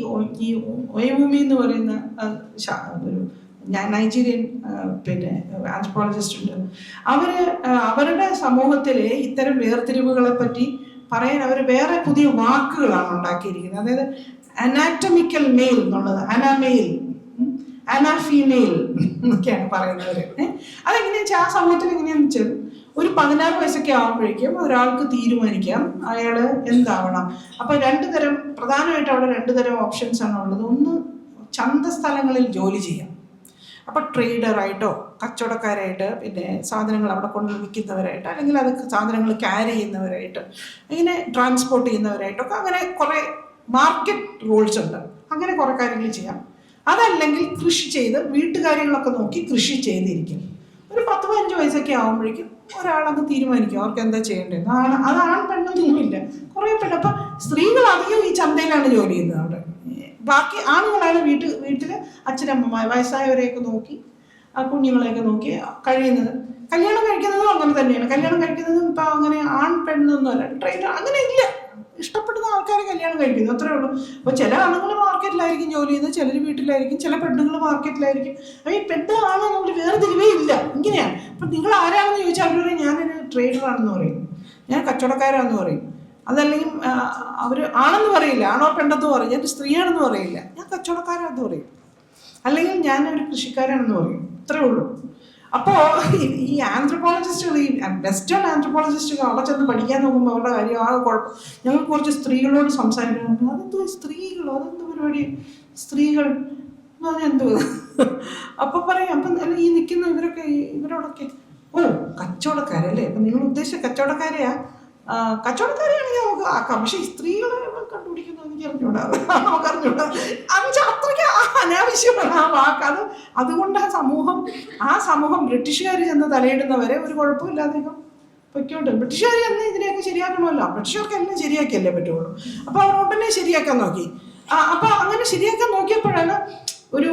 ഈ ഒയവുമി എന്ന് പറയുന്ന ഒരു നൈജീരിയൻ ആന്ത്രപ്പോളജിസ്റ്റ് ഉണ്ട്. അവരുടെ സമൂഹത്തിലെ ഇത്തരം വേർതിരിവുകളെ പറ്റി പറയാൻ അവർ വേറെ പുതിയ വാക്കുകളാണ് ഉണ്ടാക്കിയിരിക്കുന്നത്. അതായത് അനാറ്റമിക്കൽ മെയിൽ എന്നുള്ളത്, അനാമെയിൽ, അനാഫീമെയിൽ എന്നൊക്കെയാണ് പറയുന്നവർ. അതെങ്ങനെയാണെന്ന് വെച്ചാൽ ആ സമൂഹത്തിൽ എങ്ങനെയാണെന്ന് വെച്ചാൽ, ഒരു 16 വയസ്സൊക്കെ ആകുമ്പോഴേക്കും ഒരാൾക്ക് തീരുമാനിക്കാം അയാൾ എന്താവണം. അപ്പോൾ പ്രധാനമായിട്ട് അവിടെ 2 തരം ഓപ്ഷൻസ് ആണ് ഉള്ളത്. ഒന്ന്, ചന്തസ്ഥലങ്ങളിൽ ജോലി ചെയ്യാം. അപ്പോൾ ട്രേഡറായിട്ടോ കച്ചവടക്കാരായിട്ട്, പിന്നെ സാധനങ്ങൾ അവിടെ കൊണ്ട് വിൽക്കുന്നവരായിട്ട്, അല്ലെങ്കിൽ അത് സാധനങ്ങൾ ക്യാരി ചെയ്യുന്നവരായിട്ട്, ഇങ്ങനെ ട്രാൻസ്പോർട്ട് ചെയ്യുന്നവരായിട്ടൊക്കെ, അങ്ങനെ കുറേ മാർക്കറ്റ് റോൾസ് ഉണ്ട്. അങ്ങനെ കുറേ കാര്യങ്ങൾ ചെയ്യാം. അതല്ലെങ്കിൽ കൃഷി ചെയ്ത് വീട്ടുകാര്യങ്ങളൊക്കെ നോക്കി കൃഷി ചെയ്തിരിക്കും. ഒരു 10-15 വയസ്സൊക്കെ ആകുമ്പോഴേക്കും ഒരാളങ്ങ് തീരുമാനിക്കും അവർക്ക് എന്താ ചെയ്യേണ്ടത്. അത് പെണ്ണൊന്നുമില്ല, കുറേ പെണ്ണ്. അപ്പം സ്ത്രീകൾ അധികം ഈ ചന്തയിലാണ് ജോലി ചെയ്യുന്നത്. അവിടെ ബാക്കി ആണുങ്ങളാണ് വീട്ടിൽ അച്ഛനമ്മമാർ വയസ്സായവരെയൊക്കെ നോക്കി, കുഞ്ഞുങ്ങളെയൊക്കെ നോക്കി കഴിയുന്നത്. കല്യാണം കഴിക്കുന്നതും അങ്ങനെ തന്നെയാണ്. കല്യാണം കഴിക്കുന്നതും ഇപ്പം അങ്ങനെ ആൺ പെണ്ണൊന്നുമല്ല, ട്രെയിനർ അങ്ങനെ ഇല്ല. ഇഷ്ടപ്പെടുന്ന ആൾക്കാരെ കല്യാണം കഴിക്കുന്നു, അത്രേ ഉള്ളൂ. അപ്പോൾ ചില ആണുങ്ങൾ മാർക്കറ്റിലായിരിക്കും ജോലി ചെയ്യുന്നത്, ചിലർ വീട്ടിലായിരിക്കും, ചില പെണ്ണുങ്ങൾ മാർക്കറ്റിലായിരിക്കും. ഈ പെണ്ണ് ആണ് നമ്മൾ വേർതിരിവേ ഇല്ല, ഇങ്ങനെയാണ്. അപ്പം നിങ്ങൾ ആരാണെന്ന് ചോദിച്ചാൽ അവർ പറയും ഞാനൊരു ട്രേഡറാണെന്ന് പറയും, ഞാൻ കച്ചവടക്കാരാണെന്ന് പറയും. അതല്ലെങ്കിൽ അവർ ആണെന്ന് പറയില്ല, ആണോ പെണ്ണെന്ന് പറയും, ഞാൻ സ്ത്രീയാണെന്ന് പറയില്ല, ഞാൻ കച്ചവടക്കാരാണെന്ന് പറയും, അല്ലെങ്കിൽ ഞാനൊരു കൃഷിക്കാരാണെന്ന് പറയും, അത്രേ ഉള്ളൂ. അപ്പോൾ ഈ ആന്ത്രപ്പോളജിസ്റ്റുകൾ, ഈ വെസ്റ്റേൺ ആന്ത്രപ്പോളജിസ്റ്റുകൾ അവിടെ ചെന്ന് പഠിക്കാൻ നോക്കുമ്പോൾ അവരുടെ കാര്യം ആ കുഴപ്പം. ഞങ്ങൾക്ക് കുറച്ച് സ്ത്രീകളോട് സംസാരിക്കണം, അതെന്തോ സ്ത്രീകളോ, അതെന്തോ പരിപാടി സ്ത്രീകൾ എന്ന് പറഞ്ഞാൽ എന്തോ. അപ്പം പറയും, അപ്പം ഈ നിൽക്കുന്ന ഇവരോടൊക്കെ കച്ചവടക്കാരല്ലേ, അപ്പം നിങ്ങൾ ഉദ്ദേശിച്ച കച്ചവടക്കാരെയാ, കച്ചവടക്കാരെയാണെങ്കിൽ നമുക്ക് ആക്കാം, പക്ഷെ ഈ സ്ത്രീകളെ കണ്ടുപിടിക്കുന്നത് എനിക്ക് അറിഞ്ഞൂടാ, നമുക്ക് അറിഞ്ഞൂടാ. അത്രയ്ക്ക് അനാവശ്യമാണ് ആ വാക്ക്. അതുകൊണ്ട് ആ സമൂഹം ബ്രിട്ടീഷുകാർ ചെന്ന് തലയിടുന്നവരെ ഒരു കുഴപ്പമില്ലാതെ പൊയ്ക്കോട്ടെ. ബ്രിട്ടീഷുകാർ ചെന്ന് ഇതിനെയൊക്കെ ശരിയാക്കണമല്ലോ, ബ്രിട്ടീഷുകാർക്ക് എല്ലാം ശരിയാക്കിയല്ലേ പറ്റുള്ളൂ. അപ്പോൾ അവർ ഉടനെ ശരിയാക്കാൻ നോക്കി. അപ്പോൾ അങ്ങനെ ശരിയാക്കാൻ നോക്കിയപ്പോഴാണ് ഒരു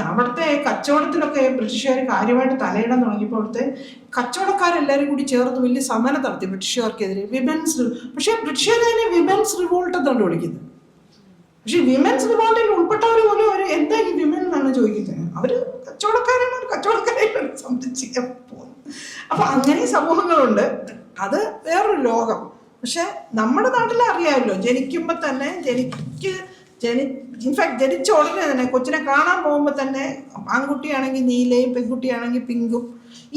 അവിടുത്തെ കച്ചവടത്തിലൊക്കെ ബ്രിട്ടീഷുകാർ കാര്യമായിട്ട് തലയിടാൻ തുടങ്ങിയപ്പോൾ അവിടുത്തെ കച്ചവടക്കാരെല്ലാവരും കൂടി ചേർന്ന് വലിയ സമരം നടത്തി ബ്രിട്ടീഷുകാർക്കെതിരെ. പക്ഷേ ബ്രിട്ടീഷുകാർ തന്നെ വിമൻസ് റിവോൾട്ട് എന്നാണ് വിളിക്കുന്നത്. പക്ഷെ വിമൻസ് റിവോൾട്ടിൽ ഉൾപ്പെട്ടവർ പോലും അവർ എന്താ ഈ വിമൻ എന്നാണ് ചോദിക്കുന്നത്. അവർ കച്ചവടക്കാരാണ്, ഒരു കച്ചവടക്കാരായിട്ടാണ് സംരക്ഷിക്കാൻ പോകുന്നത്. അപ്പം അങ്ങനെ സമൂഹങ്ങളുണ്ട്, അത് വേറൊരു ലോകം. പക്ഷെ നമ്മുടെ നാട്ടിൽ അറിയാമല്ലോ, ജനിക്കുമ്പോൾ തന്നെ ഇൻഫാക്ട് ജനിച്ച ഉടനെ തന്നെ കൊച്ചിനെ കാണാൻ പോകുമ്പോൾ തന്നെ ആൺകുട്ടിയാണെങ്കിൽ നീലയും പെൺകുട്ടിയാണെങ്കിൽ പിങ്കും.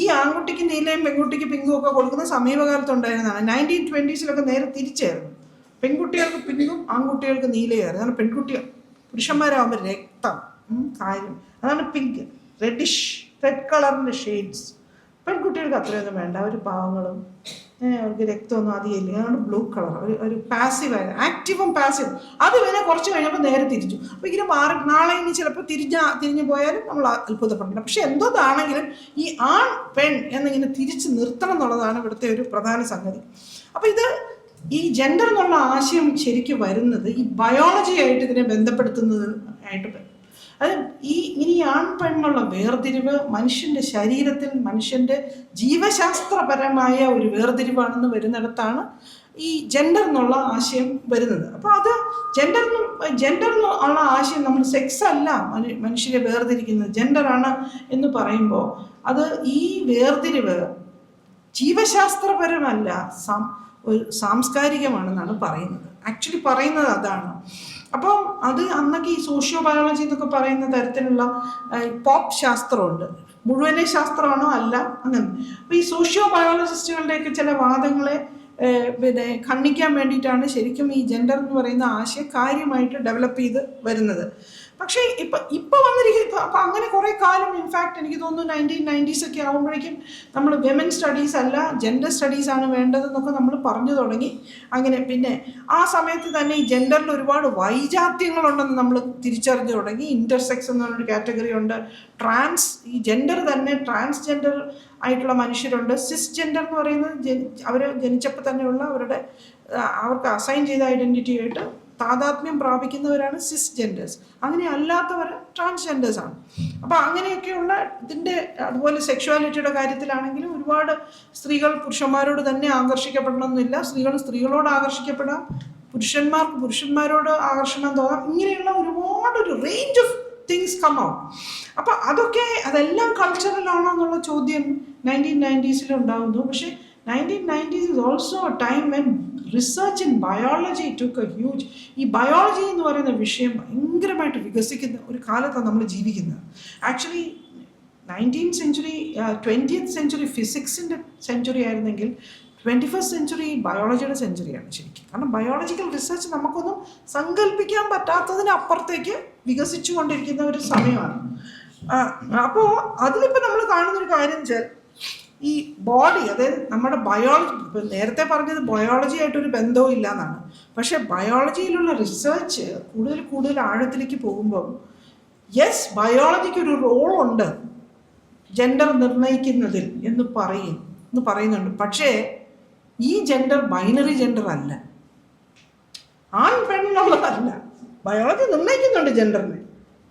ഈ ആൺകുട്ടിക്ക് നീലയും പെൺകുട്ടിക്ക് പിങ്കും ഒക്കെ കൊടുക്കുന്ന സമീപകാലത്തുണ്ടായിരുന്നതാണ്. 1920s നേരെ തിരിച്ചായിരുന്നു. പെൺകുട്ടികൾക്ക് പിങ്കും ആൺകുട്ടികൾക്ക് നീലയായിരുന്നു. അതാണ് പുരുഷന്മാരാകുമ്പോൾ രക്തം കാര്യം, അതാണ് പിങ്ക്, റെഡ് കളറിൻ്റെ ഷെയ്ഡ്സ്. പെൺകുട്ടികൾക്ക് അത്രയൊന്നും വേണ്ട, അവർ പാവങ്ങളും അവർക്ക് രക്തമൊന്നും അധികം ഇല്ല, അതാണ് ബ്ലൂ കളർ, ഒരു പാസീവായ ആക്റ്റീവും പാസീവും. അത് പിന്നെ കുറച്ച് കഴിഞ്ഞപ്പോൾ നേരെ തിരിച്ചു. അപ്പോൾ ഇങ്ങനെ നാളെ ഇനി ചിലപ്പോൾ തിരിഞ്ഞു പോയാലും നമ്മൾ അത്ഭുതപ്പെടണം. പക്ഷെ എന്തോന്നാണെങ്കിലും ഈ ആൺ പെൺ എന്നിങ്ങനെ തിരിച്ച് നിർത്തണം എന്നുള്ളതാണ് ഇവിടുത്തെ ഒരു പ്രധാന സംഗതി. അപ്പോൾ ഈ ജെൻഡർ എന്നുള്ള ആശയം ശരിക്കും വരുന്നത് ഈ ബയോളജി ആയിട്ട് ഇതിനെ ബന്ധപ്പെടുത്തുന്നത് ആയിട്ട്. അത് ഇനി ആൺ പെണ്ണുള്ള വേർതിരിവ് മനുഷ്യൻ്റെ ശരീരത്തിൽ മനുഷ്യൻ്റെ ജീവശാസ്ത്രപരമായ ഒരു വേർതിരിവാണെന്ന് വരുന്നിടത്താണ് ഈ ജെൻഡർ എന്നുള്ള ആശയം വരുന്നത്. അപ്പോൾ അത് ജെൻഡർ ഉള്ള ആശയം നമ്മൾ സെക്സ് അല്ല മനുഷ്യരെ വേർതിരിക്കുന്നത്, ജെൻഡറാണ് എന്ന് പറയുമ്പോൾ അത് ഈ വേർതിരിവ് ജീവശാസ്ത്രപരമല്ല, ഒരു സാംസ്കാരികമാണെന്നാണ് പറയുന്നത്. ആക്ച്വലി പറയുന്നത് അതാണ്. അപ്പം അത് അന്നൊക്കെ ഈ സോഷ്യോ ബയോളജി എന്നൊക്കെ പറയുന്ന തരത്തിലുള്ള പോപ്പ് ശാസ്ത്രമുണ്ട്. മുഴുവനെ ശാസ്ത്രമാണോ അല്ല, അങ്ങനെ. അപ്പോൾ ഈ സോഷ്യോ ബയോളജിസ്റ്റുകളുടെയൊക്കെ ചില വാദങ്ങളെ ഖണ്ഡിക്കാൻ വേണ്ടിയിട്ടാണ് ശരിക്കും ഈ ജെൻഡർ എന്ന് പറയുന്ന ആശയം കാര്യമായിട്ട് ഡെവലപ്പ് ചെയ്ത് വരുന്നത്. പക്ഷേ ഇപ്പം വന്നിരിക്കും. അപ്പം അങ്ങനെ കുറേ കാലം, ഇൻഫാക്ട് എനിക്ക് തോന്നുന്നു 1990s ഒക്കെ ആകുമ്പോഴേക്കും നമ്മൾ വിമൻ സ്റ്റഡീസ് അല്ല ജെൻഡർ സ്റ്റഡീസാണ് വേണ്ടതെന്നൊക്കെ നമ്മൾ പറഞ്ഞു തുടങ്ങി. അങ്ങനെ പിന്നെ ആ സമയത്ത് തന്നെ ഈ ജെൻഡറിൽ ഒരുപാട് വൈജാത്യങ്ങളുണ്ടെന്ന് നമ്മൾ തിരിച്ചറിഞ്ഞു തുടങ്ങി. ഇൻ്റർസെക്സ് എന്ന് പറഞ്ഞൊരു കാറ്റഗറി ഉണ്ട്, ഈ ജെൻഡർ തന്നെ ട്രാൻസ്ജെൻഡർ ആയിട്ടുള്ള മനുഷ്യരുണ്ട്, സിസ് ജെൻഡർ എന്ന് പറയുന്നത് അവർ ജനിച്ചപ്പോൾ തന്നെയുള്ള അവർക്ക് അസൈൻ ചെയ്ത ഐഡൻറ്റിറ്റിയായിട്ട് താതാത്മ്യം പ്രാപിക്കുന്നവരാണ് സിസ് ജെൻഡേഴ്സ്. അങ്ങനെ അല്ലാത്തവർ ട്രാൻസ്ജെൻഡേഴ്സാണ്. അപ്പോൾ അങ്ങനെയൊക്കെയുള്ള ഇതിൻ്റെ, അതുപോലെ സെക്ഷുവാലിറ്റിയുടെ കാര്യത്തിലാണെങ്കിലും ഒരുപാട് സ്ത്രീകൾ പുരുഷന്മാരോട് തന്നെ ആകർഷിക്കപ്പെടണമെന്നില്ല, സ്ത്രീകൾ സ്ത്രീകളോട് ആകർഷിക്കപ്പെടാം, പുരുഷന്മാർക്ക് പുരുഷന്മാരോട് ആകർഷണം തോന്നാം. ഇങ്ങനെയുള്ള ഒരു range of things come out. അപ്പോൾ അതെല്ലാം കൾച്ചറലാണോ എന്നുള്ള ചോദ്യം 1990s ഉണ്ടാകുന്നു. പക്ഷേ 1990s is also a time when research in biology took a huge, ഈ ബയോളജി എന്ന് പറയുന്ന വിഷയം ഭയങ്കരമായിട്ട് വികസിക്കുന്ന ഒരു കാലത്താണ് നമ്മൾ ജീവിക്കുന്നത്. Actually 19th century 20th century ഫിസിക്സിൻ്റെ സെഞ്ചുറി ആയിരുന്നെങ്കിൽ 21st century ബയോളജിയുടെ സെഞ്ചുറിയാണ് ശരിക്കും. കാരണം ബയോളജിക്കൽ റിസർച്ച് നമുക്കൊന്നും സങ്കല്പിക്കാൻ പറ്റാത്തതിനപ്പുറത്തേക്ക് വികസിച്ചു കൊണ്ടിരിക്കുന്ന ഒരു സമയമാണ്. അപ്പോൾ അതിലിപ്പോൾ നമ്മൾ കാണുന്നൊരു കാര്യം വെച്ചാൽ ഈ ബോഡി, അതായത് നമ്മുടെ ബയോളജി, ഇപ്പം നേരത്തെ പറഞ്ഞത് ബയോളജി ആയിട്ടൊരു ബന്ധവും ഇല്ല എന്നാണ്. പക്ഷേ ബയോളജിയിലുള്ള റിസർച്ച് കൂടുതൽ ആഴത്തിലേക്ക് പോകുമ്പം യെസ്, ബയോളജിക്ക് ഒരു റോളുണ്ട് ജെൻഡർ നിർണ്ണയിക്കുന്നതിൽ എന്ന് പറയുന്നുണ്ട്. പക്ഷേ ഈ ജെൻഡർ ബൈനറി ജെൻഡർ അല്ല, ആൺ പെണ്ണുള്ളതല്ല. ബയോളജി നിർണ്ണയിക്കുന്നുണ്ട് ജെൻഡറിനെ,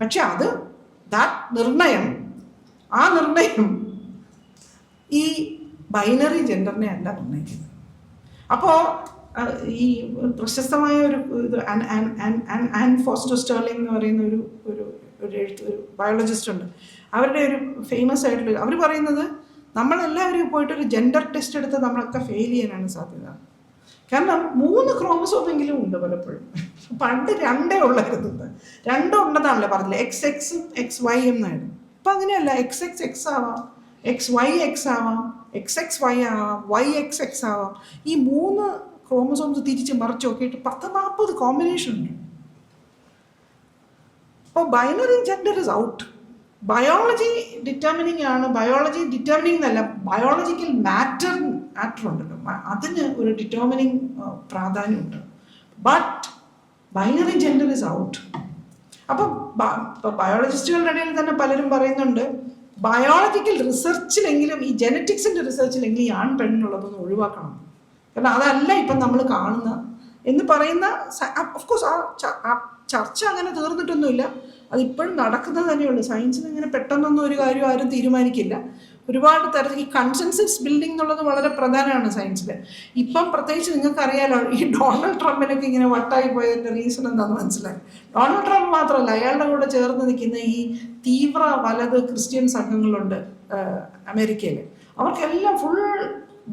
പക്ഷെ ആ നിർണയം ഈ ബൈനറി ജെൻഡറിനെ അല്ല നിർണ്ണയിക്കുന്നത്. അപ്പോൾ ഈ പ്രശസ്തമായ ഒരു ഇത് ആൻ ഫോസ്റ്റർ സ്റ്റേർലിംഗ് എന്ന് പറയുന്ന ഒരു ബയോളജിസ്റ്റ് ഉണ്ട്. അവരുടെ ഒരു ഫേമസ് ആയിട്ടുള്ള അവർ പറയുന്നത് നമ്മളെല്ലാവരും പോയിട്ടൊരു ജെൻഡർ ടെസ്റ്റ് എടുത്ത് നമ്മളൊക്കെ ഫെയിൽ ചെയ്യാനാണ് സാധ്യത. കാരണം 3 ക്രോമസോമെങ്കിലും ഉണ്ട് പലപ്പോഴും. പണ്ട് 2 ഉള്ളായിരുന്നു. 2 ഉണ്ടെന്നാണല്ലോ പറഞ്ഞില്ല, XX XY എന്നായിരുന്നു. ഇപ്പം അങ്ങനെയല്ല, XX ആവാം, XY ആവാം, XXY ആവാം, YXX ആവാം. ഈ 3 ക്രോമസോംസ് തിരിച്ച് മറിച്ച് നോക്കിയിട്ട് 10-40 കോമ്പിനേഷൻ ഉണ്ട്. അപ്പോൾ binary gender is out. Biology determining ആണ്. ബയോളജി ഡിറ്റർമിനിങ് എന്നല്ല, ബയോളജിക്കൽ മാറ്റർ ഉണ്ടല്ലോ, അതിന് ഒരു ഡിറ്റർമിനിങ് പ്രാധാന്യമുണ്ട്. But binary gender is out. അപ്പം ബയോളജിസ്റ്റുകളുടെ ഇടയിൽ തന്നെ പലരും പറയുന്നുണ്ട്, ബയോളജിക്കൽ റിസർച്ചിലെങ്കിലും ഈ ജെനറ്റിക്സിൻ്റെ റിസർച്ചിലെങ്കിലും ഈ ആൺ പെണ്ണിനുള്ളതൊന്ന് ഒഴിവാക്കണം. കാരണം അതല്ല ഇപ്പം നമ്മൾ കാണുന്ന എന്ന് പറയുന്ന. ഓഫ്കോഴ്സ് ആ ചർച്ച അങ്ങനെ തീർന്നിട്ടൊന്നുമില്ല, അതിപ്പോഴും നടക്കുന്നത് തന്നെയുള്ളൂ. സയൻസിന് ഇങ്ങനെ പെട്ടെന്നൊന്നും ഒരു കാര്യം ആരും തീരുമാനിക്കില്ല. ഒരുപാട് തരത്തിൽ ഈ കൺസെൻസസ് ബിൽഡിംഗ് എന്നുള്ളത് വളരെ പ്രധാനമാണ് സയൻസിൽ. ഇപ്പം പ്രത്യേകിച്ച് നിങ്ങൾക്കറിയാലോ, ഈ ഡൊണാൾഡ് ട്രംപിനൊക്കെ ഇങ്ങനെ വട്ടായി പോയതിൻ്റെ റീസൺ എന്താണെന്ന് മനസ്സിലായി. ഡൊണാൾഡ് ട്രംപ് മാത്രമല്ല, അയാളുടെ കൂടെ ചേർന്ന് നിൽക്കുന്ന ഈ തീവ്ര വലത് ക്രിസ്ത്യൻ സംഘങ്ങളുണ്ട് അമേരിക്കയിൽ. അവർക്കെല്ലാം ഫുൾ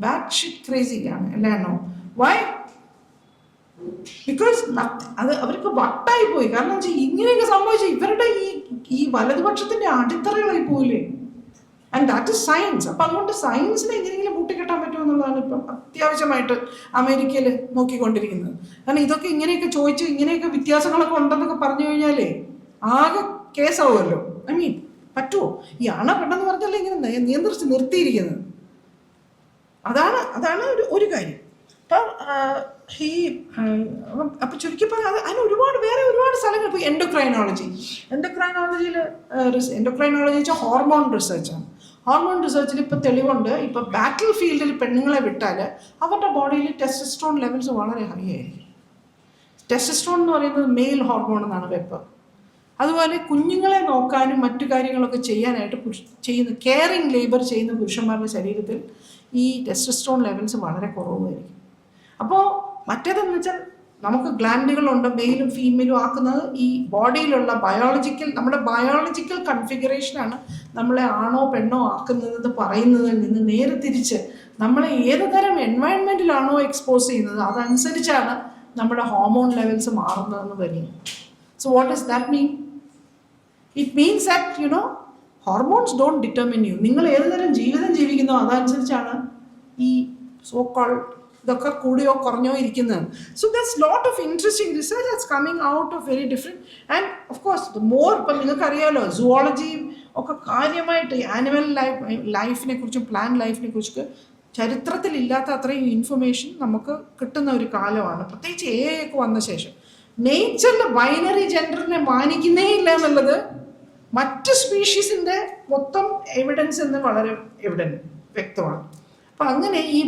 ബാഡ് ഷിറ്റ് ക്രേസിയാണ് എല്ലാം. വൈ? ബിക്കോസ് അത് അവർക്ക് വട്ടായി പോയി. കാരണം വെച്ചാൽ ഇങ്ങനെയൊക്കെ സംഭവിച്ചു ഇവരുടെ ഈ വലതുപക്ഷത്തിന്റെ അടിത്തറകളായി പോയില്ലേ. And that is science. അപ്പം അതുകൊണ്ട് സയൻസിനെ എങ്ങനെയെങ്കിലും കൂട്ടിക്കെട്ടാൻ പറ്റുമോ എന്നുള്ളതാണ് ഇപ്പം അത്യാവശ്യമായിട്ട് അമേരിക്കയിൽ നോക്കിക്കൊണ്ടിരിക്കുന്നത്. കാരണം ഇതൊക്കെ ഇങ്ങനെയൊക്കെ ചോദിച്ച് ഇങ്ങനെയൊക്കെ വ്യത്യാസങ്ങളൊക്കെ ഉണ്ടെന്നൊക്കെ പറഞ്ഞു കഴിഞ്ഞാലേ ആകെ കേസാവുമല്ലോ. ഐ മീൻ പറ്റുമോ? ഈ പെട്ടെന്ന് പറഞ്ഞാലേ ഇങ്ങനെ നിയന്ത്രിച്ച് നിർത്തിയിരിക്കുന്നത്. അതാണ് ഒരു കാര്യം. അപ്പം ചുരുക്കി പറഞ്ഞാൽ അതിന് വേറെ ഒരുപാട് സ്ഥലങ്ങൾ. ഇപ്പോൾ എൻഡോക്രൈനോളജി വെച്ചാൽ ഹോർമോൺ റിസർച്ചാണ്. ഹോർമോൺ റിസർച്ചിൽ ഇപ്പോൾ തെളിവുണ്ട്, ഇപ്പോൾ ബാറ്റിൽ ഫീൽഡിൽ പെണ്ണുങ്ങളെ വിട്ടാൽ അവരുടെ ബോഡിയിൽ ടെസ്റ്റോസ്റ്ററോൺ ലെവൽസ് വളരെ ഹൈ ആയിരിക്കും. ടെസ്റ്റോസ്റ്ററോൺ എന്ന് പറയുന്നത് മെയിൽ ഹോർമോൺ എന്നാണ് വെപ്പ്. അതുപോലെ കുഞ്ഞുങ്ങളെ നോക്കാനും മറ്റു കാര്യങ്ങളൊക്കെ ചെയ്യാനായിട്ട് ചെയ്യുന്ന കെയറിങ് ലേബർ ചെയ്യുന്ന പുരുഷന്മാരുടെ ശരീരത്തിൽ ഈ ടെസ്റ്റോസ്റ്ററോൺ ലെവൽസ് വളരെ കുറവായിരിക്കും. അപ്പോൾ മറ്റേതെന്ന് വെച്ചാൽ നമുക്ക് ഗ്ലാൻഡുകളുണ്ട്, മെയിലും ഫീമെയിലും ആക്കുന്നത് ഈ ബോഡിയിലുള്ള നമ്മുടെ ബയോളജിക്കൽ കൺഫിഗറേഷനാണ് നമ്മളെ ആണോ പെണ്ണോ ആക്കുന്നതെന്ന് പറയുന്നതിൽ നിന്ന് നേരെ തിരിച്ച് നമ്മളെ ഏത് തരം എൻവയൺമെൻറ്റിലാണോ എക്സ്പോസ് ചെയ്യുന്നത് അതനുസരിച്ചാണ് നമ്മുടെ ഹോർമോൺ ലെവൽസ് മാറുന്നതെന്ന് പറയുന്നത്. So what does that mean? It means that hormones don't determine you. നിങ്ങൾ ഏത് തരം ജീവിതം ജീവിക്കുന്നോ അതനുസരിച്ചാണ് ഈ സോ കോൾഡ് ഇതൊക്കെ കൂടിയോ കുറഞ്ഞോ ഇരിക്കുന്നത്. So that's lot of interesting research that's coming out of very different. And of course the more ഇപ്പം നിങ്ങൾക്കറിയാമല്ലോ, സുവോളജിയും ഒക്കെ കാര്യമായിട്ട് ആനിമൽ ലൈഫിനെ കുറിച്ചും പ്ലാന്റ് ലൈഫിനെ കുറിച്ചൊക്കെ ചരിത്രത്തിലില്ലാത്ത അത്രയും ഇൻഫർമേഷൻ നമുക്ക് കിട്ടുന്ന ഒരു കാലമാണ്, പ്രത്യേകിച്ച് AI ഒക്കെ വന്ന ശേഷം. നേച്ചറിൽ ബൈനറി ജെൻഡറിനെ മാനിക്കുന്നേ ഇല്ല എന്നുള്ളത് മറ്റ് സ്പീഷീസിൻ്റെ മൊത്തം എവിഡൻസ് എന്ന് വളരെ വ്യക്തമാണ്. അപ്പം അങ്ങനെ ഈ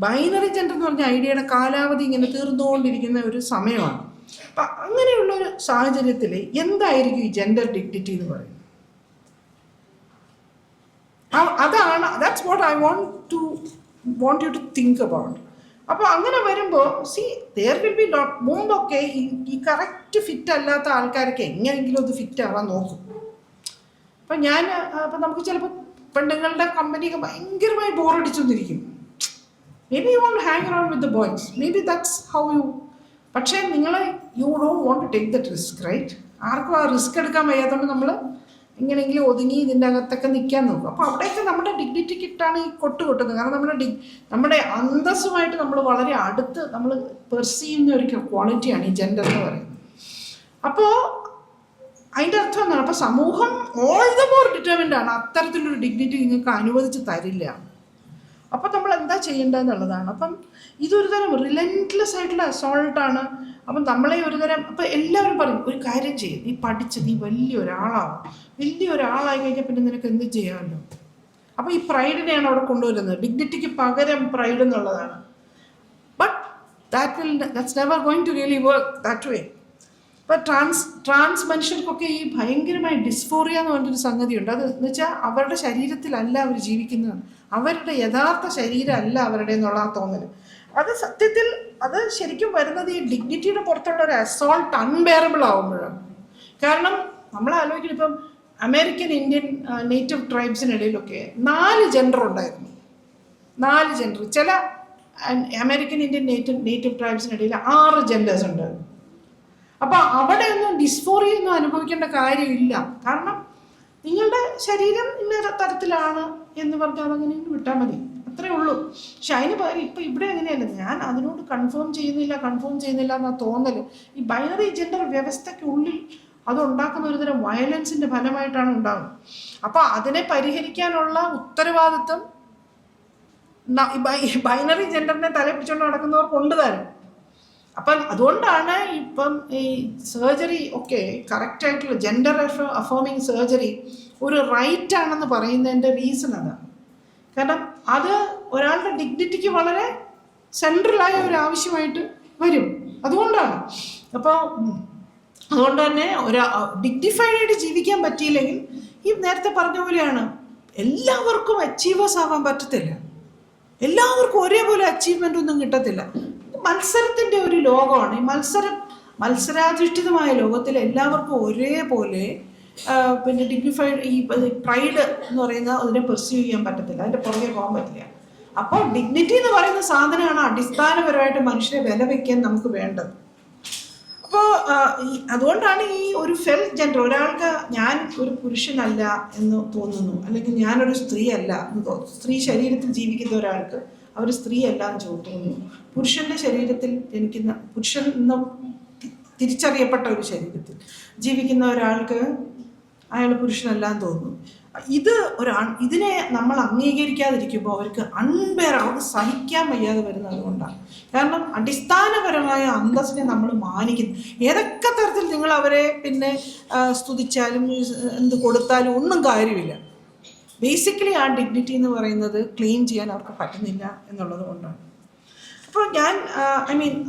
ബൈനറി ജെൻഡർ എന്ന് പറഞ്ഞ ഐഡിയയുടെ കാലാവധി ഇങ്ങനെ തീർന്നുകൊണ്ടിരിക്കുന്ന ഒരു സമയമാണ്. അപ്പം അങ്ങനെയുള്ളൊരു സാഹചര്യത്തിൽ എന്തായിരിക്കും ഈ ജെൻഡർ ഡിഗ്നിറ്റി എന്ന് പറയുന്നത്? That's what I want you to think about. അപ്പോൾ അങ്ങനെ വരുമ്പോൾ there will be മുമ്പൊക്കെ ഈ കറക്റ്റ് ഫിറ്റ് അല്ലാത്ത ആൾക്കാരൊക്കെ എങ്ങനെയെങ്കിലും അത് ഫിറ്റ് ആവാൻ നോക്കും. അപ്പം നമുക്ക് ചിലപ്പോൾ പെണ്ണുങ്ങളുടെ കമ്പനിയൊക്കെ ഭയങ്കരമായി ബോറടിച്ചൊന്നിരിക്കും. Maybe you want to hang around with the boys. Maybe that's how you. പക്ഷേ you don't want to take that risk, right? ആർക്കും ആ റിസ്ക് എടുക്കാൻ വയ്യാത്തതുകൊണ്ട് നമ്മൾ എങ്ങനെയെങ്കിലും ഒതുങ്ങി ഇതിൻ്റെ അകത്തൊക്കെ നിൽക്കാൻ നോക്കും. അപ്പോൾ അവിടെയൊക്കെ നമ്മുടെ ഡിഗ്നിറ്റിക്കിട്ടാണ് ഈ കൊട്ടുകൊട്ടുന്നത്. കാരണം നമ്മുടെ അന്തസ്സുമായിട്ട് നമ്മൾ വളരെ അടുത്ത് നമ്മൾ പെർസീവ് ചെയ്യുന്ന ഒരു ക്വാളിറ്റിയാണ് ഈ ജെൻഡർ എന്ന് പറയുന്നത്. അപ്പോൾ അതിൻ്റെ അർത്ഥം എന്താണ്? അപ്പോൾ സമൂഹം ഓൾ ദ മോർ ഡിറ്റർമിൻഡ് ആണ്, അത്തരത്തിലൊരു ഡിഗ്നിറ്റി നിങ്ങൾക്ക് അനുവദിച്ച് തരില്ല. അപ്പം നമ്മൾ എന്താ ചെയ്യേണ്ടതെന്നുള്ളതാണ്. അപ്പം ഇതൊരു തരം റിലൻറ്റ്ലെസ് ആയിട്ടുള്ള അസോൾട്ടാണ്. അപ്പം നമ്മളെ ഒരു തരം അപ്പം എല്ലാവരും പറയും ഒരു കാര്യം ചെയ്യും, നീ പഠിച്ച് നീ വലിയൊരാളായി കഴിഞ്ഞാൽ പിന്നെ നിനക്ക് എന്ത് ചെയ്യാമല്ലോ. അപ്പോൾ ഈ പ്രൈഡിനെയാണ് അവിടെ കൊണ്ടുവരുന്നത്. ഡിഗ്നിറ്റിക്ക് പകരം പ്രൈഡ് എന്നുള്ളതാണ്. But that's never going to really work that way. ഇപ്പം ട്രാൻസ് മനുഷ്യർക്കൊക്കെ ഈ ഭയങ്കരമായ ഡിസ്ഫോറിയ എന്ന് പറഞ്ഞൊരു സംഗതിയുണ്ട്. അത് എന്ന് വെച്ചാൽ അവരുടെ ശരീരത്തിലല്ല അവർ ജീവിക്കുന്നത്, അവരുടെ യഥാർത്ഥ ശരീരമല്ല അവരുടെ എന്നുള്ള ആ തോന്നൽ. അത് സത്യത്തിൽ അത് ശരിക്കും വരുന്നത് ഈ ഡിഗ്നിറ്റിയുടെ പുറത്തുള്ള ഒരു അസോൾട്ട് അൺബെയറബിൾ ആവുമ്പോഴാണ്. കാരണം നമ്മൾ ആലോചിക്കണം, ഇപ്പം അമേരിക്കൻ ഇന്ത്യൻ നേറ്റീവ് ട്രൈബ്സിനിടയിലൊക്കെ 4 ജെൻഡർ ഉണ്ടായിരുന്നു. 4 ജെൻഡർ. ചില അമേരിക്കൻ ഇന്ത്യൻ നേറ്റീവ് ട്രൈബ്സിനിടയിൽ 6 ജെൻഡേഴ്സ് ഉണ്ടായിരുന്നു. അപ്പോൾ അവിടെയൊന്നും ഡിസ്ഫോറിയൊന്നും അനുഭവിക്കേണ്ട കാര്യമില്ല. കാരണം നിങ്ങളുടെ ശരീരം ഇന്ന തരത്തിലാണ് എന്ന് പറഞ്ഞാൽ അതങ്ങനെ വിട്ടാൽ മതി, അത്രേ ഉള്ളൂ. പക്ഷെ അതിന് പകരം ഇപ്പം ഇവിടെ അങ്ങനെയല്ല. ഞാൻ അതിനോട് കൺഫേം ചെയ്യുന്നില്ല എന്നാ തോന്നൽ. ഈ ബൈനറി ജെൻഡർ വ്യവസ്ഥയ്ക്കുള്ളിൽ അതുണ്ടാക്കുന്ന ഒരുതരം വയലൻസിൻ്റെ ഫലമായിട്ടാണ് ഉണ്ടാകുന്നത്. അപ്പോൾ അതിനെ പരിഹരിക്കാനുള്ള ഉത്തരവാദിത്വം ബൈനറി ജെൻഡറിനെ തലപ്പിച്ചുകൊണ്ട് നടക്കുന്നവർക്കുണ്ട് താനും. അപ്പം അതുകൊണ്ടാണ് ഇപ്പം ഈ സർജറി ഒക്കെ കറക്റ്റായിട്ടുള്ള ജെൻഡർ അഫേമിങ് സർജറി ഒരു റൈറ്റ് ആണെന്ന് പറയുന്നതിൻ്റെ റീസൺ അതാണ്. കാരണം അത് ഒരാളുടെ ഡിഗ്നിറ്റിക്ക് വളരെ സെൻട്രലായ ഒരു ആവശ്യമായിട്ട് വരും. അതുകൊണ്ടാണ്. അപ്പോൾ അതുകൊണ്ട് തന്നെ ഡിഗ്നിഫൈഡായിട്ട് ജീവിക്കാൻ പറ്റിയില്ലെങ്കിൽ ഈ നേരത്തെ പറഞ്ഞ പോലെയാണ്, എല്ലാവർക്കും അച്ചീവേഴ്സ് ആവാൻ പറ്റത്തില്ല, എല്ലാവർക്കും ഒരേപോലെ അച്ചീവ്മെൻ്റ് ഒന്നും കിട്ടത്തില്ല. മത്സരത്തിൻ്റെ ഒരു ലോകമാണ് ഈ മത്സരാധിഷ്ഠിതമായ ലോകത്തിൽ എല്ലാവർക്കും ഒരേപോലെ പിന്നെ ഡിഗ്നിഫൈഡ് ഈ പ്രൈഡ് എന്ന് പറയുന്ന അതിനെ പെർസ്യൂ ചെയ്യാൻ പറ്റത്തില്ല, അതിൻ്റെ പുറകെ പോകാൻ പറ്റില്ല. അപ്പോൾ ഡിഗ്നിറ്റി എന്ന് പറയുന്ന സാധനമാണ് അടിസ്ഥാനപരമായിട്ട് മനുഷ്യരെ വില വയ്ക്കാൻ നമുക്ക് വേണ്ടത്. അപ്പോൾ അതുകൊണ്ടാണ് ഈ ഒരു ഫെൽറ്റ് ജെൻഡർ, ഒരാൾക്ക് ഞാൻ ഒരു പുരുഷനല്ല എന്ന് തോന്നുന്നു, അല്ലെങ്കിൽ ഞാനൊരു സ്ത്രീ അല്ല എന്ന് തോന്നുന്നു. സ്ത്രീ ശരീരത്തിൽ ജീവിക്കുന്ന ഒരാൾക്ക് അവർ സ്ത്രീ അല്ല എന്ന് തോന്നുന്നു. പുരുഷൻ്റെ ശരീരത്തിൽ ജനിക്കുന്ന, പുരുഷൻ എന്ന് തിരിച്ചറിയപ്പെട്ട ഒരു ശരീരത്തിൽ ജീവിക്കുന്ന ഒരാൾക്ക് അയാൾ പുരുഷനല്ല എന്ന് തോന്നുന്നു. ഇതിനെ നമ്മൾ അംഗീകരിക്കാതിരിക്കുമ്പോൾ അവർക്ക് അവർക്ക് സഹിക്കാൻ വയ്യാതെ വരുന്നത് അതുകൊണ്ടാണ്. കാരണം അടിസ്ഥാനപരമായ അന്തസ്സിനെ നമ്മൾ മാനിക്കുന്നു. ഏതൊക്കെ തരത്തിൽ നിങ്ങൾ അവരെ പിന്നെ സ്തുതിച്ചാലും എന്ത് കൊടുത്താലും ഒന്നും കാര്യമില്ല. ബേസിക്കലി ആ ഡിഗ്നിറ്റി എന്ന് പറയുന്നത് ക്ലെയിം ചെയ്യാൻ അവർക്ക് പറ്റുന്നില്ല എന്നുള്ളത് കൊണ്ടാണ്. അപ്പോൾ ഞാൻ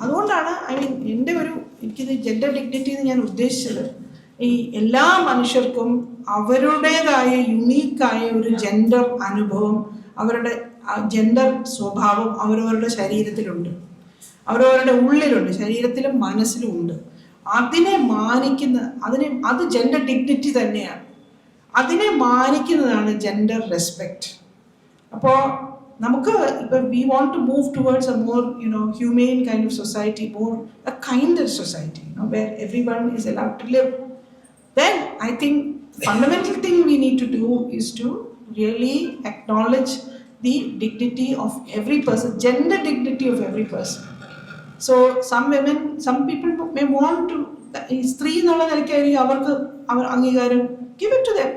അതുകൊണ്ടാണ് എനിക്കിത് ജെൻഡർ ഡിഗ്നിറ്റി എന്ന് ഞാൻ ഉദ്ദേശിച്ചത് ഈ എല്ലാ മനുഷ്യർക്കും അവരുടേതായ യുണീക്കായ ഒരു ജെൻഡർ അനുഭവം, അവരുടെ ജെൻഡർ സ്വഭാവം അവരവരുടെ ശരീരത്തിലുണ്ട്, അവരവരുടെ ഉള്ളിലുണ്ട്, ശരീരത്തിലും മനസ്സിലും ഉണ്ട്. അതിനെ അത് ജെൻഡർ ഡിഗ്നിറ്റി തന്നെയാണ്. അതിനെ മാനിക്കുന്നതാണ് ജെൻഡർ റെസ്പെക്റ്റ്. അപ്പോൾ നമുക്ക് ഇപ്പം we want to move towards a more humane kind of society, more a kinder society where everyone is allowed to live. Then I think the fundamental thing we need to do is to really acknowledge the dignity of every person, gender dignity of every person. So some people may want to, സ്ത്രീ എന്നുള്ള നിലയ്ക്കായിരിക്കും അവർക്ക് അംഗീകാരം, give it to them.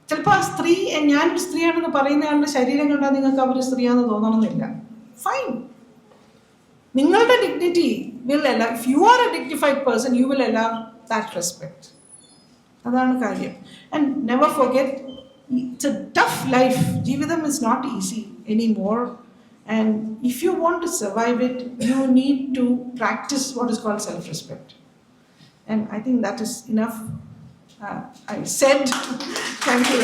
ചിലപ്പോൾ ആ സ്ത്രീ, ഞാനൊരു സ്ത്രീയാണെന്ന് പറയുന്നയാളുടെ ശരീരം കണ്ടാൽ നിങ്ങൾക്ക് അവർ സ്ത്രീയാണെന്ന് തോന്നണമെന്നില്ല. ഫൈൻ. നിങ്ങളുടെ dignity will allow, if you are a dignified person, you will allow that respect. അതാണ് കാര്യം. And never forget, it's a tough life. ജീവിതം is not easy anymore. And if you want to survive it, you need to practice what is called self-respect. And I think that is enough. I said, thank you.